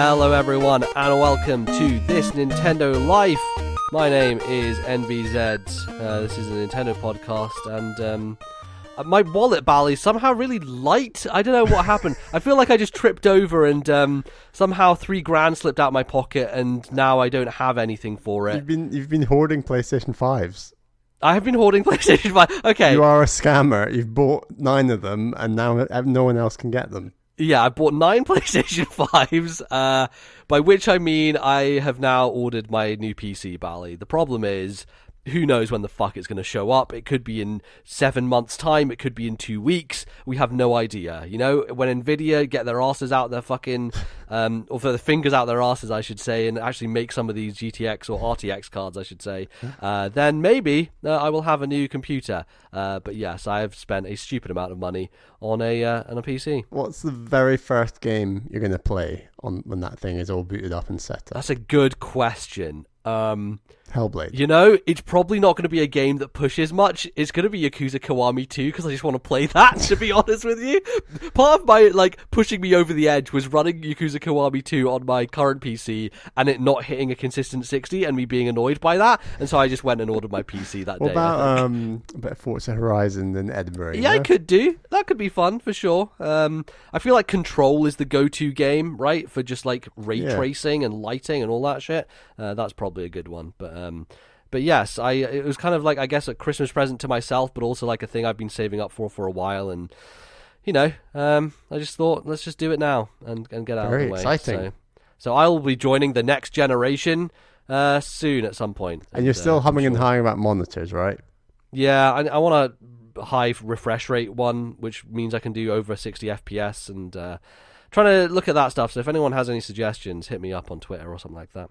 Hello everyone and welcome to This Nintendo Life. My name is Nbz. This is a Nintendo podcast and my wallet, Bally, somehow really light. I don't know what happened. I feel like I just tripped over and somehow $3,000 slipped out my pocket and now I don't have anything for it. You've been hoarding PlayStation 5s. I have been hoarding PlayStation 5. Okay. You are a scammer. You've bought 9 of them and now no one else can get them. Yeah, I bought 9 PlayStation 5s, by which I mean I have now ordered my new PC, Bally. The problem is, who knows when the fuck it's going to show up. It could be in 7 months' time. It could be in 2 weeks. We have no idea. You know, when Nvidia get their asses out their fucking, or their fingers out their asses, I should say, and actually make some of these GTX or RTX cards, I should say, then maybe I will have a new computer. But yes, I have spent a stupid amount of money on a PC. What's the very first game you're going to play when that thing is all booted up and set up? That's a good question. Hellblade. You know, it's probably not going to be a game that pushes much. It's going to be Yakuza Kiwami 2 because I just want to play that, to be honest with you. Part of my, pushing me over the edge was running Yakuza Kiwami 2 on my current PC and it not hitting a consistent 60 and me being annoyed by that. And so I just went and ordered my PC that day. What about a bit of Forza Horizon in Edinburgh? Yeah, I could do. That could be fun, for sure. I feel like Control is the go-to game, right? For just, ray tracing and lighting and all that shit. That's probably a good one, but yes, it was kind of I guess a Christmas present to myself, but also a thing I've been saving up for a while, and you know, I just thought let's just do it now and get out of the way. Very exciting. So I'll be joining the next generation soon at some point. And you're still humming and hawing about monitors, right? Yeah, I want a high refresh rate one, which means I can do over 60 FPS and. Trying to look at that stuff, so if anyone has any suggestions, hit me up on Twitter or something like that.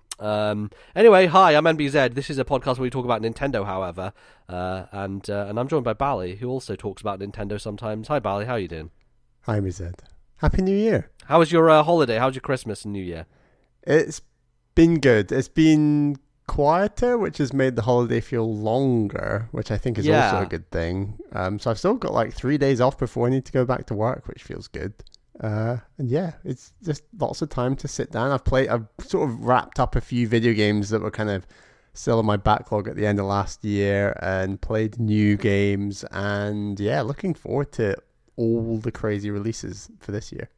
Anyway, hi, I'm Nbz. This is a podcast where we talk about Nintendo, however, and I'm joined by Bally, who also talks about Nintendo sometimes. Hi, Bally, how are you doing? Hi, Nbz. Happy New Year. How was your holiday? How was your Christmas and New Year? It's been good. It's been quieter, which has made the holiday feel longer, which I think is also a good thing. So I've still got 3 days off before I need to go back to work, which feels good. And yeah, it's just lots of time to sit down. I've sort of wrapped up a few video games that were kind of still in my backlog at the end of last year and played new games, and yeah, looking forward to all the crazy releases for this year.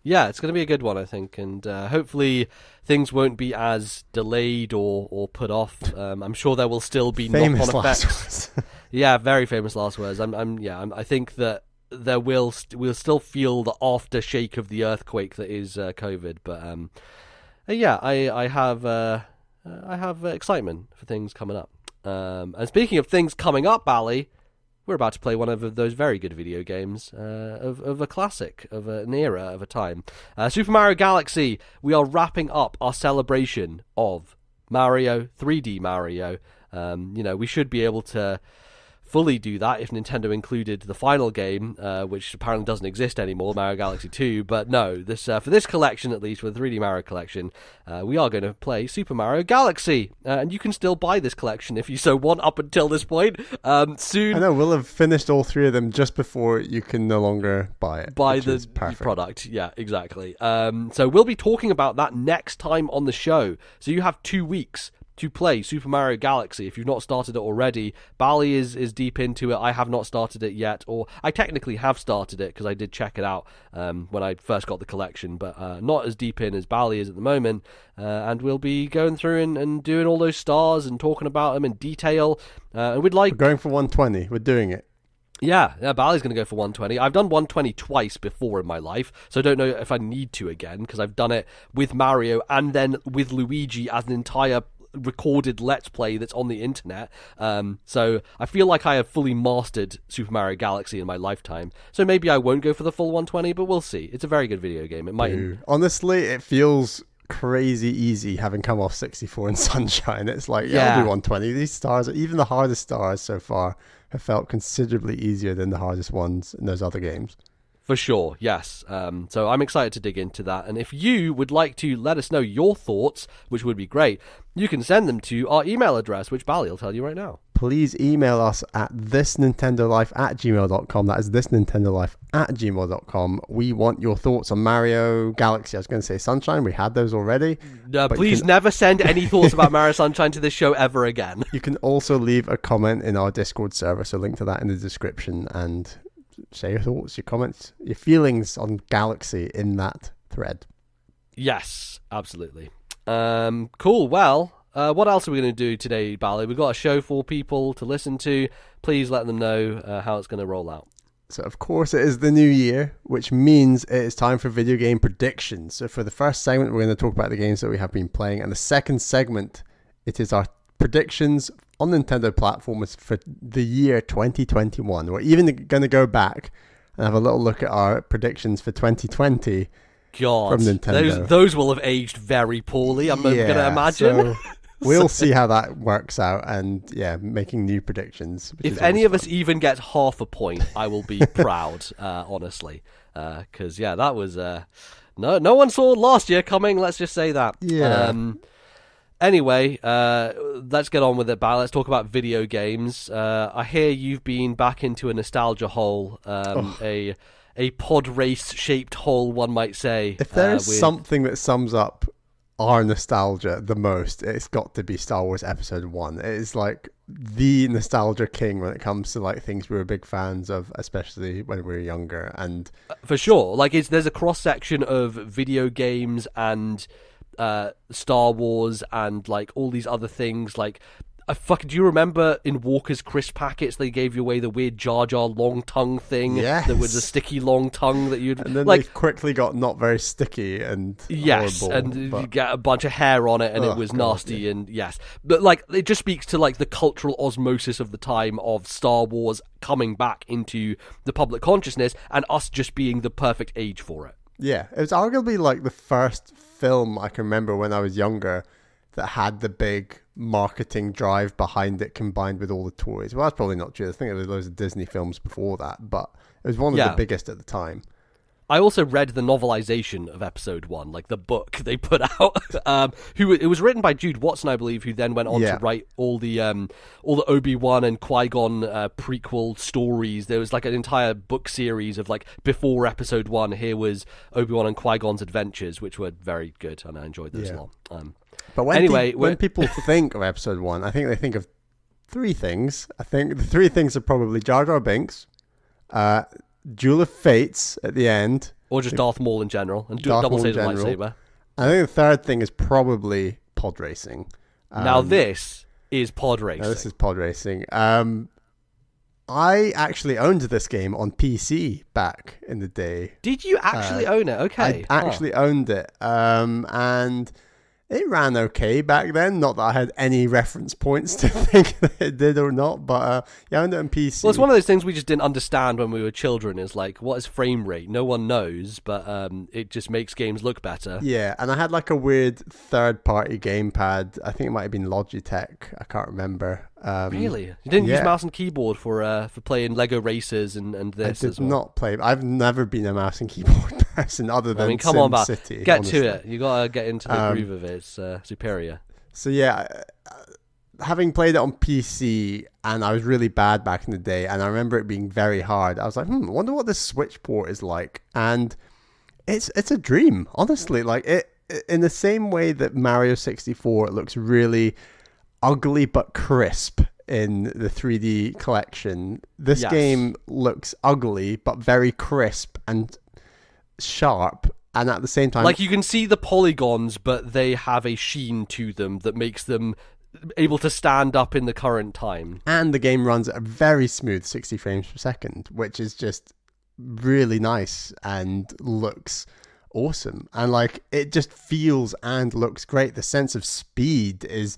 Yeah, it's going to be a good one, I think, and hopefully things won't be as delayed or put off. I'm sure there will still be knock-on effects. Yeah, very famous last words. I think that we'll still feel the aftershake of the earthquake that is COVID, but I have excitement for things coming up. And speaking of things coming up, Bally, we're about to play one of those very good video games of a classic, of an era, of a time. Super Mario Galaxy. We are wrapping up our celebration of Mario, 3D Mario. We should be able to fully do that if Nintendo included the final game, which apparently doesn't exist anymore, Mario Galaxy 2. But no, this for this collection, at least, for the 3D Mario collection, we are going to play Super Mario Galaxy. And you can still buy this collection if you so want up until this point. Soon. I know, we'll have finished all 3 of them just before you can no longer buy it. Buy the product. Yeah, exactly. So we'll be talking about that next time on the show. So you have 2 weeks to play Super Mario Galaxy if you've not started it already. Bally is deep into it. I have not started it yet, or I technically have started it because I did check it out when I first got the collection, but not as deep in as Bally is at the moment. And we'll be going through and doing all those stars and talking about them in detail. And we're going for 120. We're doing it. Yeah, Bally's going to go for 120. I've done 120 twice before in my life, so I don't know if I need to again, because I've done it with Mario and then with Luigi as an entire recorded Let's Play that's on the internet. So I feel like I have fully mastered Super Mario Galaxy in my lifetime. So maybe I won't go for the full 120, but we'll see. It's a very good video game. It might. Honestly, it feels crazy easy having come off 64 and Sunshine. It's I'll do 120. These stars, even the hardest stars so far, have felt considerably easier than the hardest ones in those other games. For sure, yes. So I'm excited to dig into that. And if you would like to let us know your thoughts, which would be great, you can send them to our email address, which Bally will tell you right now. please email us at thisnintendolife@gmail.com. That is thisnintendolife@gmail.com. We want your thoughts on Mario Galaxy. I was going to say Sunshine. We had those already. Please never send any thoughts about Mario Sunshine to this show ever again. You can also leave a comment in our Discord server, so link to that in the description, and say your thoughts, your comments, your feelings on Galaxy in that thread. Yes, absolutely. Cool. Well, what else are we going to do today, Bally? We've got a show for people to listen to. Please let them know how it's going to roll out. So, of course, it is the new year, which means it is time for video game predictions. So for the first segment, we're going to talk about the games that we have been playing. And the second segment, it is our predictions on Nintendo platforms for the year 2021. We're even going to go back and have a little look at our predictions for 2020 God, from Nintendo. Those will have aged very poorly, I'm going to imagine. So we'll see how that works out, and making new predictions. If any of us even gets half a point, I will be proud, honestly. Because, that was... no one saw last year coming, let's just say that. Yeah. Anyway, let's get on with it, Bal. Let's talk about video games. I hear you've been back into a nostalgia hole, a pod race-shaped hole, one might say. If there is something that sums up our nostalgia the most, it's got to be Star Wars Episode 1. It is like the nostalgia king when it comes to like things we were big fans of, especially when we were younger. And for sure, like there's a cross-section of video games and Star Wars and like all these other things. Like, do you remember in Walker's crisp packets they gave you away the weird Jar Jar long tongue thing? Yes. That was a sticky long tongue that you'd... And then like, they quickly got not very sticky and yes, horrible, and you get a bunch of hair on it and it was nasty, yeah. And yes. But like, it just speaks to like the cultural osmosis of the time of Star Wars coming back into the public consciousness and us just being the perfect age for it. Yeah, it was arguably like the first film I can remember when I was younger that had the big marketing drive behind it combined with all the toys. Well, that's probably not true. I think there was loads of Disney films before that, but it was one of the biggest at the time. I also read the novelization of Episode 1, like the book they put out. It was written by Jude Watson, I believe, who then went on to write all the Obi-Wan and Qui-Gon prequel stories. There was like an entire book series of like before Episode 1. Here was Obi-Wan and Qui-Gon's adventures, which were very good, and I enjoyed those a lot. But when people think of Episode 1, I think they think of three things. I think the three things are probably Jar Jar Binks, Duel of Fates at the end, or just Darth Maul in general, and double-sided lightsaber. I think the third thing is probably pod racing. Now this is pod racing. Now this is pod racing. I actually owned this game on PC back in the day. Did you actually own it? Okay. I actually owned it, and it ran okay back then. Not that I had any reference points to think that it did or not, but I owned it on PC. Well, it's one of those things we just didn't understand when we were children. Is like, what is frame rate? No one knows, but it just makes games look better. Yeah, and I had like a weird third-party gamepad. I think it might have been Logitech. I can't remember. Really? You didn't use mouse and keyboard for playing Lego Racers and this as well? I did not play. I've never been a mouse and keyboard person other than come on, SimCity. Get honestly. To it. You gotta get into the groove of it. It's superior. So yeah, having played it on PC, and I was really bad back in the day, and I remember it being very hard. I was like, I wonder what this Switch port is like, and it's a dream, honestly. Like it in the same way that Mario 64 looks really ugly but crisp in the 3D collection. This game looks ugly but very crisp and sharp, and at the same time, like you can see the polygons, but they have a sheen to them that makes them able to stand up in the current time. And the game runs at a very smooth 60 frames per second, which is just really nice and looks awesome. And like it just feels and looks great. The sense of speed is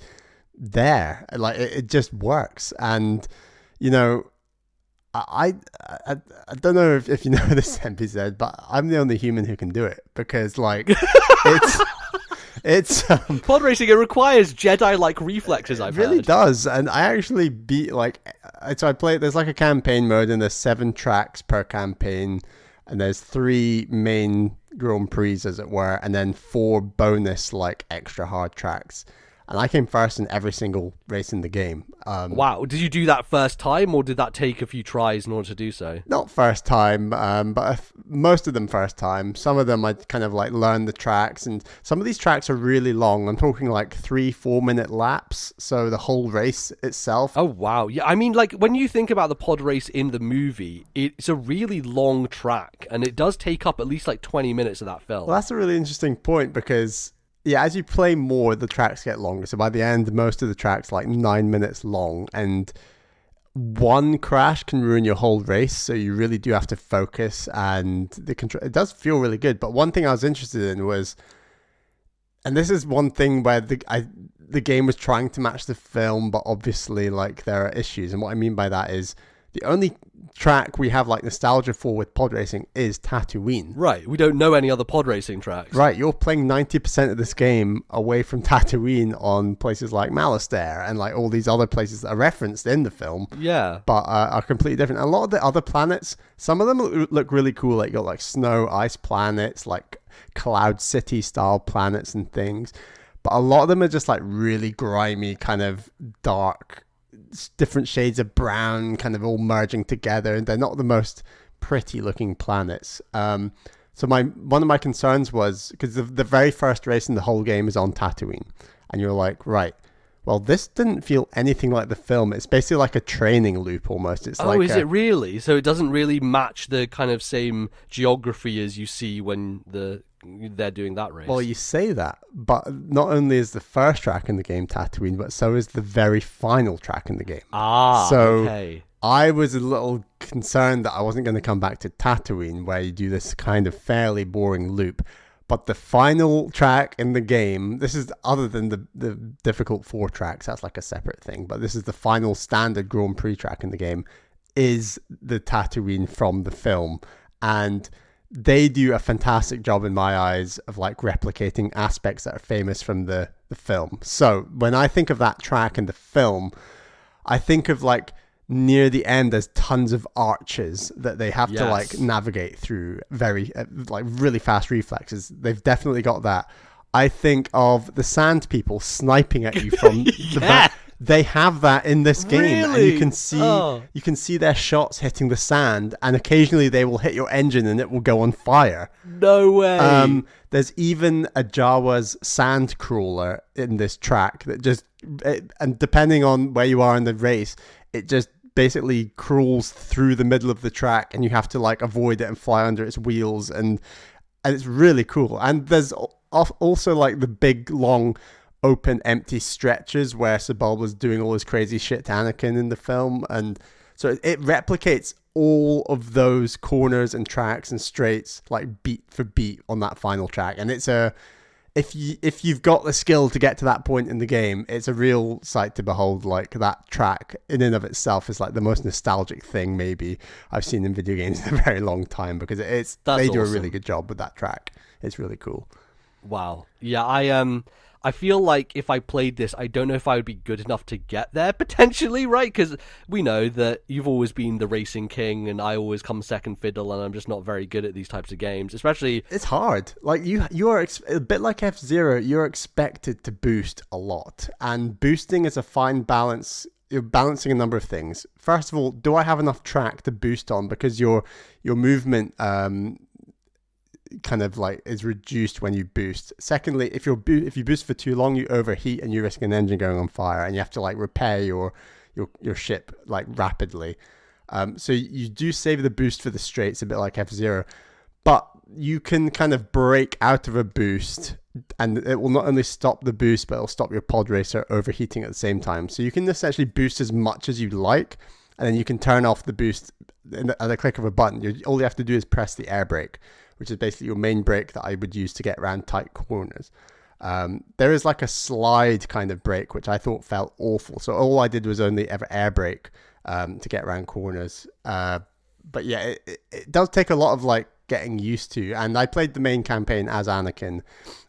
there, like it just works. And you know, I don't know if you know this, Nbz, but I'm the only human who can do it, because like it's pod racing, it requires Jedi-like reflexes. I've really heard. Does, and I actually beat so I play. There's like a campaign mode, and there's 7 tracks per campaign, and there's 3 main Grand Prix, as it were, and then 4 bonus like extra hard tracks. and I came first in every single race in the game. Wow. Did you do that first time, or did that take a few tries in order to do so? Not first time, but most of them first time. Some of them I kind of like learned the tracks, and some of these tracks are really long. I'm talking like 3-4 minute laps, so the whole race itself. Oh, wow. Yeah, I mean, like, when you think about the pod race in the movie, it's a really long track, and it does take up at least like 20 minutes of that film. Well, that's a really interesting point, because yeah, as you play more, the tracks get longer. So by the end, most of the tracks like 9 minutes long, and one crash can ruin your whole race. So you really do have to focus, and the control. It does feel really good. But one thing I was interested in was, and this is one thing where the game was trying to match the film, but obviously like there are issues. And what I mean by that is the only track we have like nostalgia for with pod racing is Tatooine. Right, we don't know any other pod racing tracks. Right, you're playing 90% of this game away from Tatooine on places like Malastare and like all these other places that are referenced in the film. Yeah. But are completely different. A lot of the other planets, some of them look really cool. Like you got like snow, ice planets, like Cloud City style planets and things. But a lot of them are just like really grimy, kind of dark, different shades of brown kind of all merging together, and they're not the most pretty looking planets. So one of my concerns was, because the very first race in the whole game is on Tatooine, and you're like, right, well, this didn't feel anything like the film. It's basically like a training loop almost. It's is it really? So it doesn't really match the kind of same geography as you see when they're doing that race. Well, you say that, but not only is the first track in the game Tatooine, but so is the very final track in the game. Okay. I was a little concerned that I wasn't going to come back to Tatooine, where you do this kind of fairly boring loop. But the final track in the game, this is other than the difficult 4 tracks, that's like a separate thing, but this is the final standard Grand Prix track in the game, is the Tatooine from the film. And they do a fantastic job in my eyes of like replicating aspects that are famous from the film. So when I think of that track in the film, I think of like near the end there's tons of arches that they have to like navigate through, very like really fast reflexes. They've definitely got that. I think of the sand people sniping at you from the back. They have that in this game, and you can see their shots hitting the sand, and occasionally they will hit your engine and it will go on fire. No way. There's even a Jawa's sand crawler in this track that and depending on where you are in the race, it just basically crawls through the middle of the track, and you have to like avoid it and fly under its wheels, and it's really cool. And there's also like the big long open empty stretches where Sebald was doing all his crazy shit to Anakin in the film, and so it replicates all of those corners and tracks and straights like beat for beat on that final track. And it's if you've got the skill to get to that point in the game, it's a real sight to behold. Like that track in and of itself is like the most nostalgic thing maybe I've seen in video games in a very long time, because they do a really good job with that track. It's really cool. Wow. Yeah, I feel like if I played this, I don't know if I would be good enough to get there, potentially, right? Because we know that you've always been the racing king, and I always come second fiddle, and I'm just not very good at these types of games, especially... It's hard. Like, you are a bit like F-Zero, you're expected to boost a lot, and boosting is a fine balance. You're balancing a number of things. First of all, do I have enough track to boost on? Because your movement... kind of like is reduced when you boost. Secondly, if you boost for too long, you overheat and you risk an engine going on fire, and you have to like repair your ship like rapidly. So you do save the boost for the straights, a bit like F-Zero, but you can kind of break out of a boost, and it will not only stop the boost, but it'll stop your pod racer overheating at the same time. So you can essentially boost as much as you like, and then you can turn off the boost at the click of a button. All you have to do is press the air brake, which is basically your main brake that I would use to get around tight corners. There is like a slide kind of brake, which I thought felt awful. So all I did was only ever air brake to get around corners. But yeah, it does take a lot of like getting used to. And I played the main campaign as Anakin.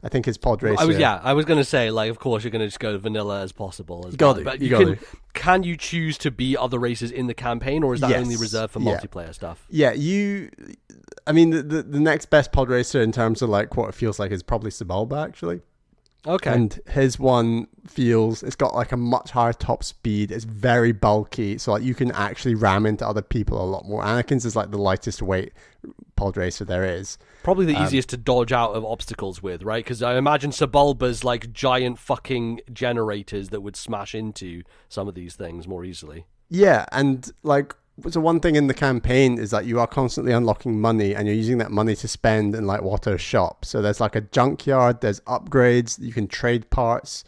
I think his pod racer... I was going to say, like, of course, you're going to just go vanilla as possible. Can you choose to be other races in the campaign, or is that only reserved for multiplayer stuff? Yeah, I mean, the next best pod racer in terms of like what it feels like is probably Sebald, actually. Okay. And his one it's got like a much higher top speed. It's very bulky, so like you can actually ram into other people a lot more. Anakin's is like the lightest weight pod racer there is. Probably the easiest to dodge out of obstacles with, right? Because I imagine Sebulba's like giant fucking generators that would smash into some of these things more easily. Yeah, and like, so one thing in the campaign is that you are constantly unlocking money, and you're using that money to spend in like Watto's shop. So there's like a junkyard, there's upgrades, you can trade parts,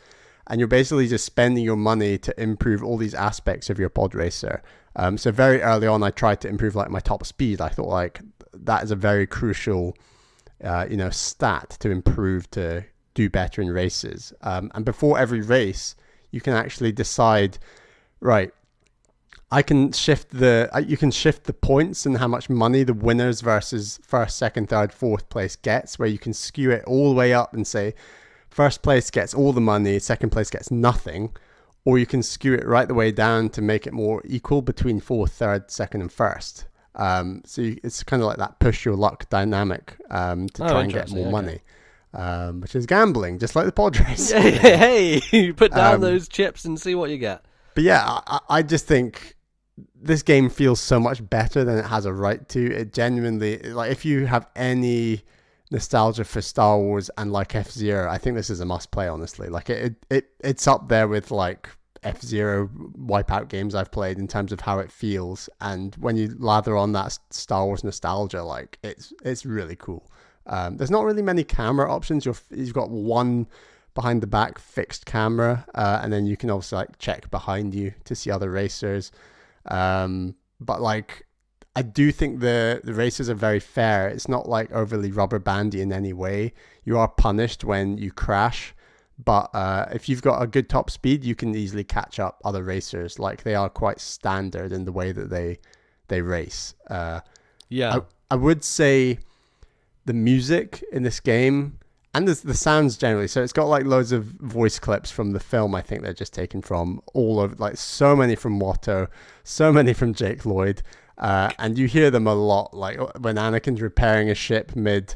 and you're basically just spending your money to improve all these aspects of your pod racer. So very early on, I tried to improve like my top speed. I thought like that is a very crucial, stat to improve to do better in races. And before every race, you can actually decide, right, you can shift the points and how much money the winners versus first, second, third, fourth place gets, where you can skew it all the way up and say first place gets all the money, second place gets nothing, or you can skew it right the way down to make it more equal between fourth, third, second, and first. It's kind of like that push your luck dynamic to try and get more money, which is gambling, just like the pod race. Hey, you put down those chips and see what you get. But yeah, I just think this game feels so much better than it has a right to. It genuinely, like, if you have any nostalgia for Star Wars and like F-Zero, I think this is a must play, honestly. Like it's up there with like F-Zero Wipeout games I've played in terms of how it feels. And when you lather on that Star Wars nostalgia, like it's really cool. There's not really many camera options. You've got one behind the back fixed camera, and then you can also like check behind you to see other racers. But like, I do think the races are very fair. It's not like overly rubber bandy in any way. You are punished when you crash, but if you've got a good top speed, you can easily catch up other racers. Like, they are quite standard in the way that they race. I would say the music in this game and the sounds generally. So it's got like loads of voice clips from the film. I think they're just taken from all of, like, so many from Watto, so many from Jake Lloyd. And you hear them a lot, like when Anakin's repairing a ship mid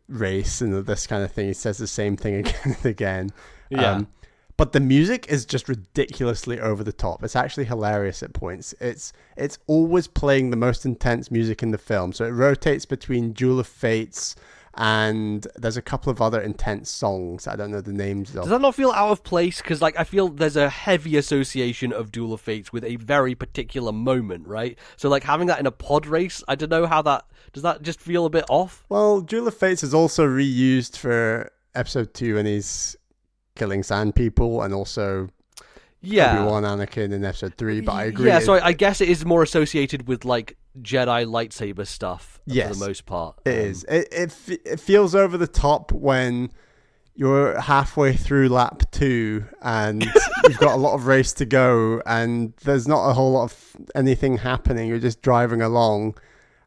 race and this kind of thing. He says the same thing again and again. Yeah. But the music is just ridiculously over the top. It's actually hilarious at points. It's always playing the most intense music in the film. So it rotates between Duel of Fates, and there's a couple of other intense songs. I don't know the names of. Does that not feel out of place? Because like, I feel there's a heavy association of Duel of Fates with a very particular moment, right? So like, having that in a pod race, I don't know how that... Does that just feel a bit off? Well, Duel of Fates is also reused for Episode 2 when he's killing sand people, and also Obi-Wan, Anakin in Episode 3, but I agree. Yeah, so I guess it is more associated with like Jedi lightsaber stuff for the most part. It is. It feels over the top when you're halfway through lap 2 and you've got a lot of race to go and there's not a whole lot of anything happening. You're just driving along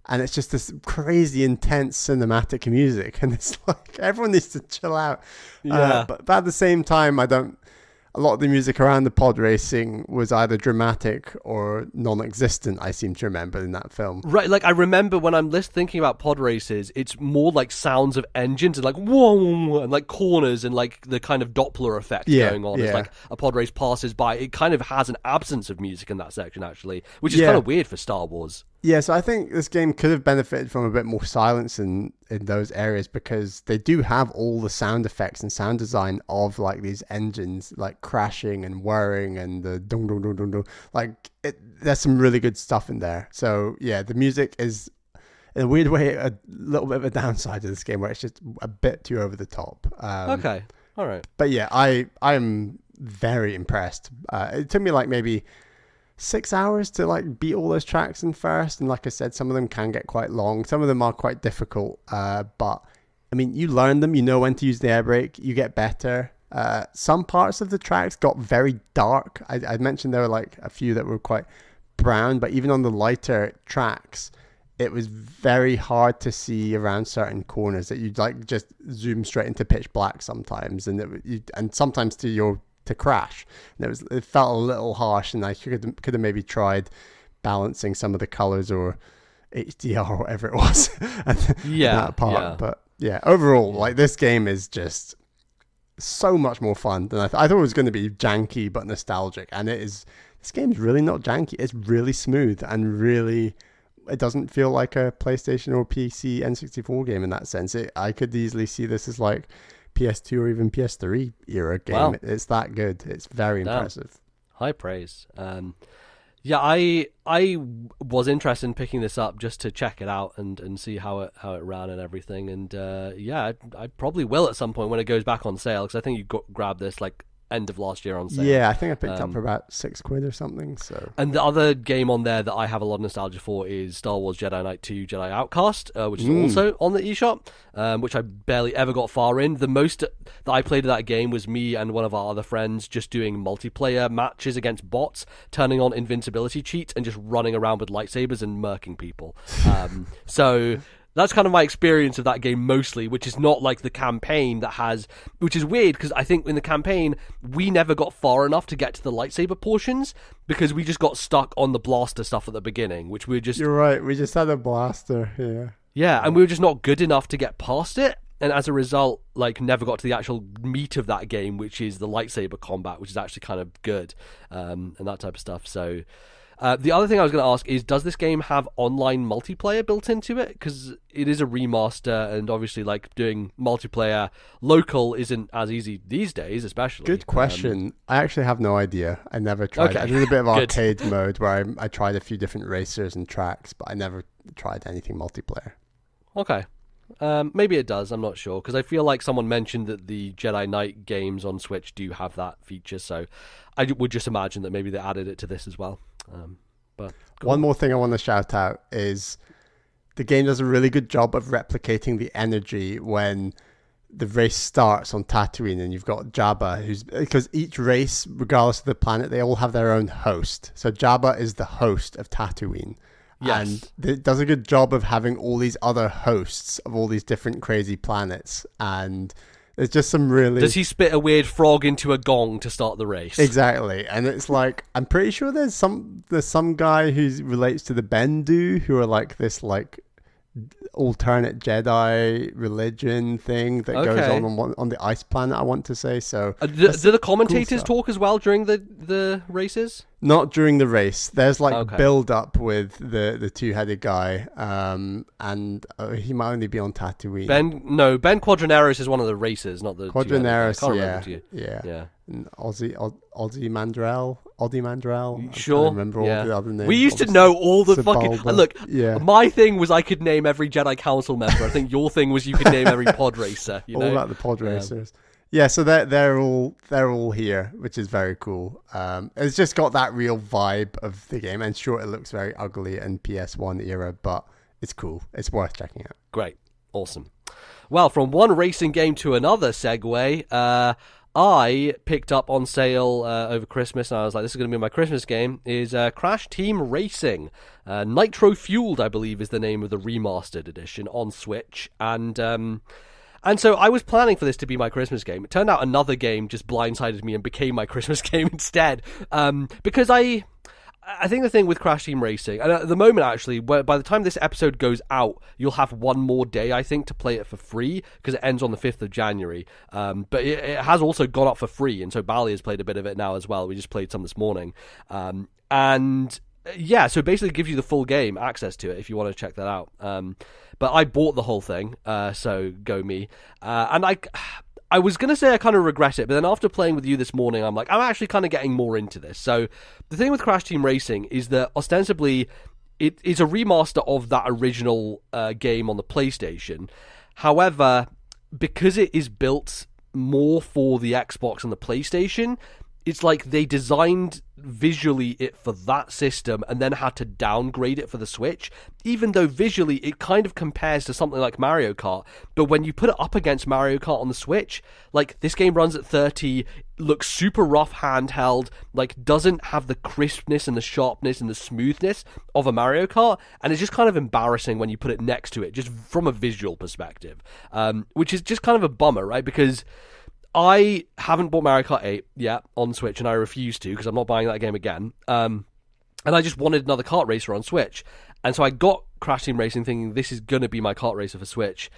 and it's just this crazy intense cinematic music, and it's like everyone needs to chill out. But at the same time, a lot of the music around the pod racing was either dramatic or non-existent, I seem to remember, in that film. Right, like I remember when I'm thinking about pod races, it's more like sounds of engines and like whoa, whoa, whoa, and like corners and like the kind of Doppler effect going on as like a pod race passes by. It kind of has an absence of music in that section, actually, which is kind of weird for Star Wars. Yeah, so I think this game could have benefited from a bit more silence in those areas, because they do have all the sound effects and sound design of like these engines like crashing and whirring and the dong dong dong dong dong. Like there's some really good stuff in there. So yeah, the music is in a weird way a little bit of a downside to this game, where it's just a bit too over the top. Okay, all right. But yeah, I'm very impressed. It took me like maybe 6 hours to like beat all those tracks in first, and like I said, some of them can get quite long, some of them are quite difficult, but I mean, you learn them, you know when to use the air brake, you get better. Some parts of the tracks got very dark. I mentioned there were like a few that were quite brown, but even on the lighter tracks it was very hard to see around certain corners, that you'd like just zoom straight into pitch black sometimes, and sometimes to crash. And it felt a little harsh, and I could have maybe tried balancing some of the colors or HDR or whatever it was that part. But yeah, overall, like, this game is just so much more fun than I thought. I thought it was going to be janky but nostalgic, and it is. This game's really not janky. It's really smooth and really. It doesn't feel like a PlayStation or PC N64 game in that sense. I could easily see this as like PS2 or even PS3 era game. Wow. It's that good. It's very impressive. High praise. Yeah, I was interested in picking this up just to check it out and see how it ran and everything. And yeah, I probably will at some point when it goes back on sale, because I think you grabbed this like end of last year on sale. Yeah, I think I picked up for about £6 or something. So. And the other game on there that I have a lot of nostalgia for is Star Wars Jedi Knight 2 Jedi Outcast, which is also on the eShop, which I barely ever got far in. The most that I played of that game was me and one of our other friends just doing multiplayer matches against bots, turning on invincibility cheats and just running around with lightsabers and murking people. So... That's kind of my experience of that game mostly, which is not like the campaign which is weird because I think in the campaign, we never got far enough to get to the lightsaber portions because we just got stuck on the blaster stuff at the beginning, which we just... You're right, we just had a blaster, yeah. Yeah, and we were just not good enough to get past it, and as a result, like, never got to the actual meat of that game, which is the lightsaber combat, which is actually kind of good, and that type of stuff, so... the other thing I was going to ask is, does this game have online multiplayer built into it? Because it is a remaster, and obviously, like, doing multiplayer local isn't as easy these days, especially. Good question. I actually have no idea. I never tried it. I did a bit of arcade mode where I tried a few different racers and tracks, but I never tried anything multiplayer. Okay. Maybe it does. I'm not sure, because I feel like someone mentioned that the Jedi Knight games on Switch do have that feature, so I would just imagine that maybe they added it to this as well. But one more thing I want to shout out is the game does a really good job of replicating the energy when the race starts on Tatooine and you've got Jabba, because each race, regardless of the planet, they all have their own host. So Jabba is the host of Tatooine. Yes. And it does a good job of having all these other hosts of all these different crazy planets, and there's just some really... Does he spit a weird frog into a gong to start the race? Exactly. And it's like, I'm pretty sure there's some guy who relates to the Bendu, who are like this like alternate Jedi religion thing that goes on the ice planet, I want to say. So do the commentators talk as well during the races? Not during the race. There's like build up with the two-headed guy, and he might only be on Tatooine. Ben Quadraneros is one of the racers, not the Quadraneros. Yeah. And Oddie Mandrell. Sure. I remember all the other names. We used to know all the fucking... Look, my thing was I could name every Jedi Council member. I think your thing was you could name every pod racer. You know? All about the pod racers. Yeah, so they're all here, which is very cool. It's just got that real vibe of the game, and sure, it looks very ugly in PS1 era, but it's cool. It's worth checking out. Great, awesome. Well, from one racing game to another segue, I picked up on sale over Christmas, and I was like, this is going to be my Christmas game, is Crash Team Racing. Nitro Fueled, I believe, is the name of the remastered edition on Switch, and so I was planning for this to be my Christmas game. It turned out another game just blindsided me and became my Christmas game instead. Because I think the thing with Crash Team Racing, and at the moment actually, by the time this episode goes out, you'll have one more day, I think, to play it for free, because it ends on the 5th of January. But it has also gone up for free, and so Bally has played a bit of it now as well. We just played some this morning. And... yeah, so basically it gives you the full game access to it if you want to check that out. But I bought the whole thing, so go me. And I was going to say I kind of regret it, but then after playing with you this morning, I'm like, I'm actually kind of getting more into this. So the thing with Crash Team Racing is that ostensibly it is a remaster of that original game on the PlayStation. However, because it is built more for the Xbox and the PlayStation, it's like they designed visually it for that system and then had to downgrade it for the Switch, even though visually it kind of compares to something like Mario Kart. But when you put it up against Mario Kart on the Switch, like, this game runs at 30, looks super rough handheld, like, doesn't have the crispness and the sharpness and the smoothness of a Mario Kart, and it's just kind of embarrassing when you put it next to it, just from a visual perspective, which is just kind of a bummer, right? Because I haven't bought Mario Kart 8 yet on Switch, and I refuse to, because I'm not buying that game again. And I just wanted another kart racer on Switch. And so I got Crash Team Racing thinking this is going to be my kart racer for Switch.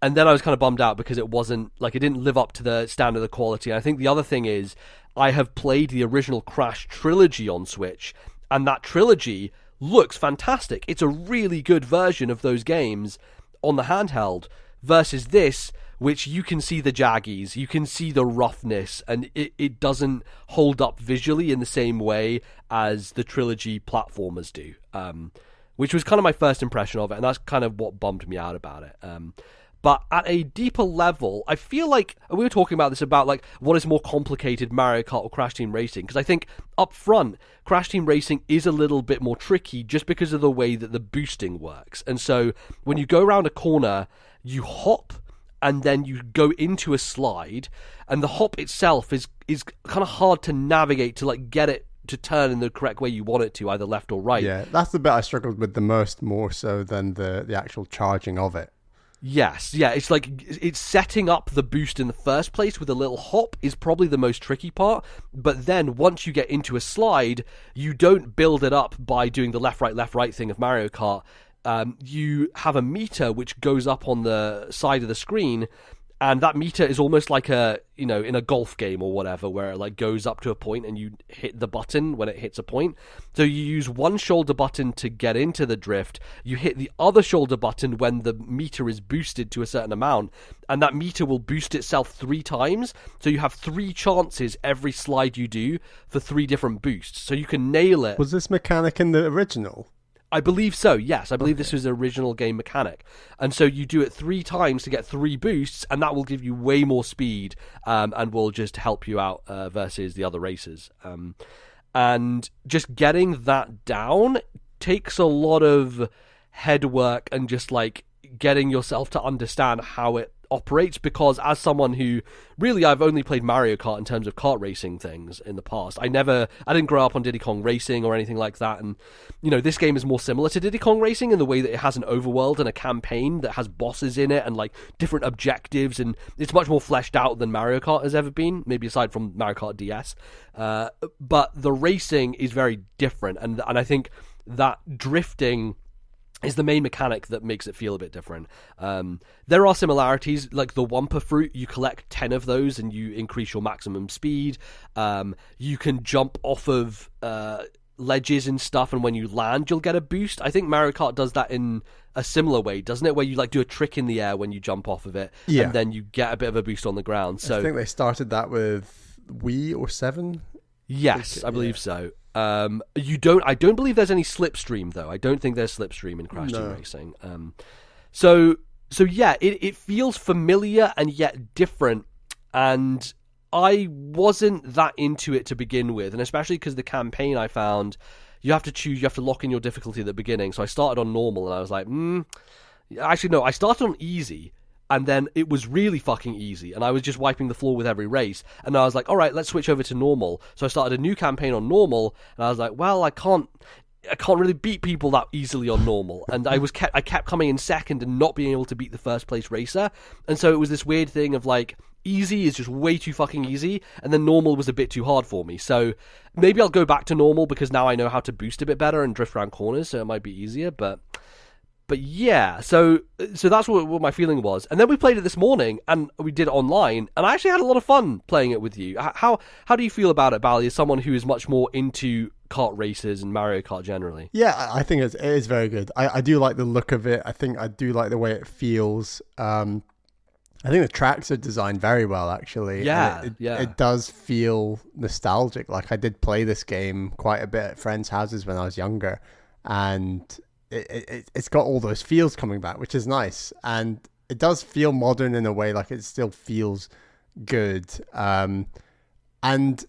And then I was kind of bummed out because it didn't live up to the standard of the quality. And I think the other thing is I have played the original Crash trilogy on Switch, and that trilogy looks fantastic. It's a really good version of those games on the handheld versus this, which you can see the jaggies, you can see the roughness, and it doesn't hold up visually in the same way as the trilogy platformers do, which was kind of my first impression of it, and that's kind of what bummed me out about it. But at a deeper level, I feel like, we were talking about this, about like what is more complicated, Mario Kart or Crash Team Racing, because I think up front, Crash Team Racing is a little bit more tricky just because of the way that the boosting works. And so when you go around a corner, you hop, and then you go into a slide, and the hop itself is kind of hard to navigate to like get it to turn in the correct way you want it to, either left or right. Yeah, that's the bit I struggled with the most, more so than the actual charging of it. Yes, yeah, it's like it's setting up the boost in the first place with a little hop is probably the most tricky part, but then once you get into a slide, you don't build it up by doing the left, right thing of Mario Kart. You have a meter which goes up on the side of the screen, and that meter is almost like in a golf game or whatever, where it like goes up to a point and you hit the button when it hits a point. So you use one shoulder button to get into the drift, you hit the other shoulder button when the meter is boosted to a certain amount, and that meter will boost itself 3 times. So you have 3 chances every slide you do for 3 different boosts. So you can nail it. Was this mechanic in the original? I believe so, yes. I believe this was an original game mechanic. And so you do it 3 times to get 3 boosts, and that will give you way more speed, and will just help you out versus the other racers. And just getting that down takes a lot of head work and just like getting yourself to understand how it operates, because as someone who really, I've only played Mario Kart in terms of kart racing things in the past. I didn't grow up on Diddy Kong Racing or anything like that, and this game is more similar to Diddy Kong Racing in the way that it has an overworld and a campaign that has bosses in it and like different objectives, and it's much more fleshed out than Mario Kart has ever been, maybe aside from Mario Kart DS. But the racing is very different, and I think that drifting is the main mechanic that makes it feel a bit different. There are similarities, like the Wumpa Fruit, you collect 10 of those and you increase your maximum speed. You can jump off of ledges and stuff, and when you land, you'll get a boost. I think Mario Kart does that in a similar way, doesn't it? Where you like do a trick in the air when you jump off of it, and then you get a bit of a boost on the ground. So I think they started that with Wii or 7. Yes, I believe so. I don't believe there's any slipstream though. I don't think there's slipstream in Crash Team Racing. So yeah, it feels familiar and yet different, and I wasn't that into it to begin with, and especially because the campaign, I found you have to lock in your difficulty at the beginning. So I started on normal, and I was like, actually no, I started on easy. And then it was really fucking easy, and I was just wiping the floor with every race. And I was like, all right, let's switch over to normal. So I started a new campaign on normal, and I was like, well, I can't really beat people that easily on normal. And I kept coming in second and not being able to beat the first place racer. And so it was this weird thing of like, easy is just way too fucking easy, and then normal was a bit too hard for me. So maybe I'll go back to normal because now I know how to boost a bit better and drift around corners, so it might be easier. But yeah, so that's what my feeling was. And then we played it this morning, and we did it online, and I actually had a lot of fun playing it with you. How do you feel about it, Bally, as someone who is much more into kart races and Mario Kart generally? Yeah, I think it is very good. I do like the look of it. I think I do like the way it feels. I think the tracks are designed very well, actually. Yeah, it does feel nostalgic. Like, I did play this game quite a bit at friends' houses when I was younger, and it's got all those feels coming back, which is nice, and it does feel modern in a way. Like, it still feels good, and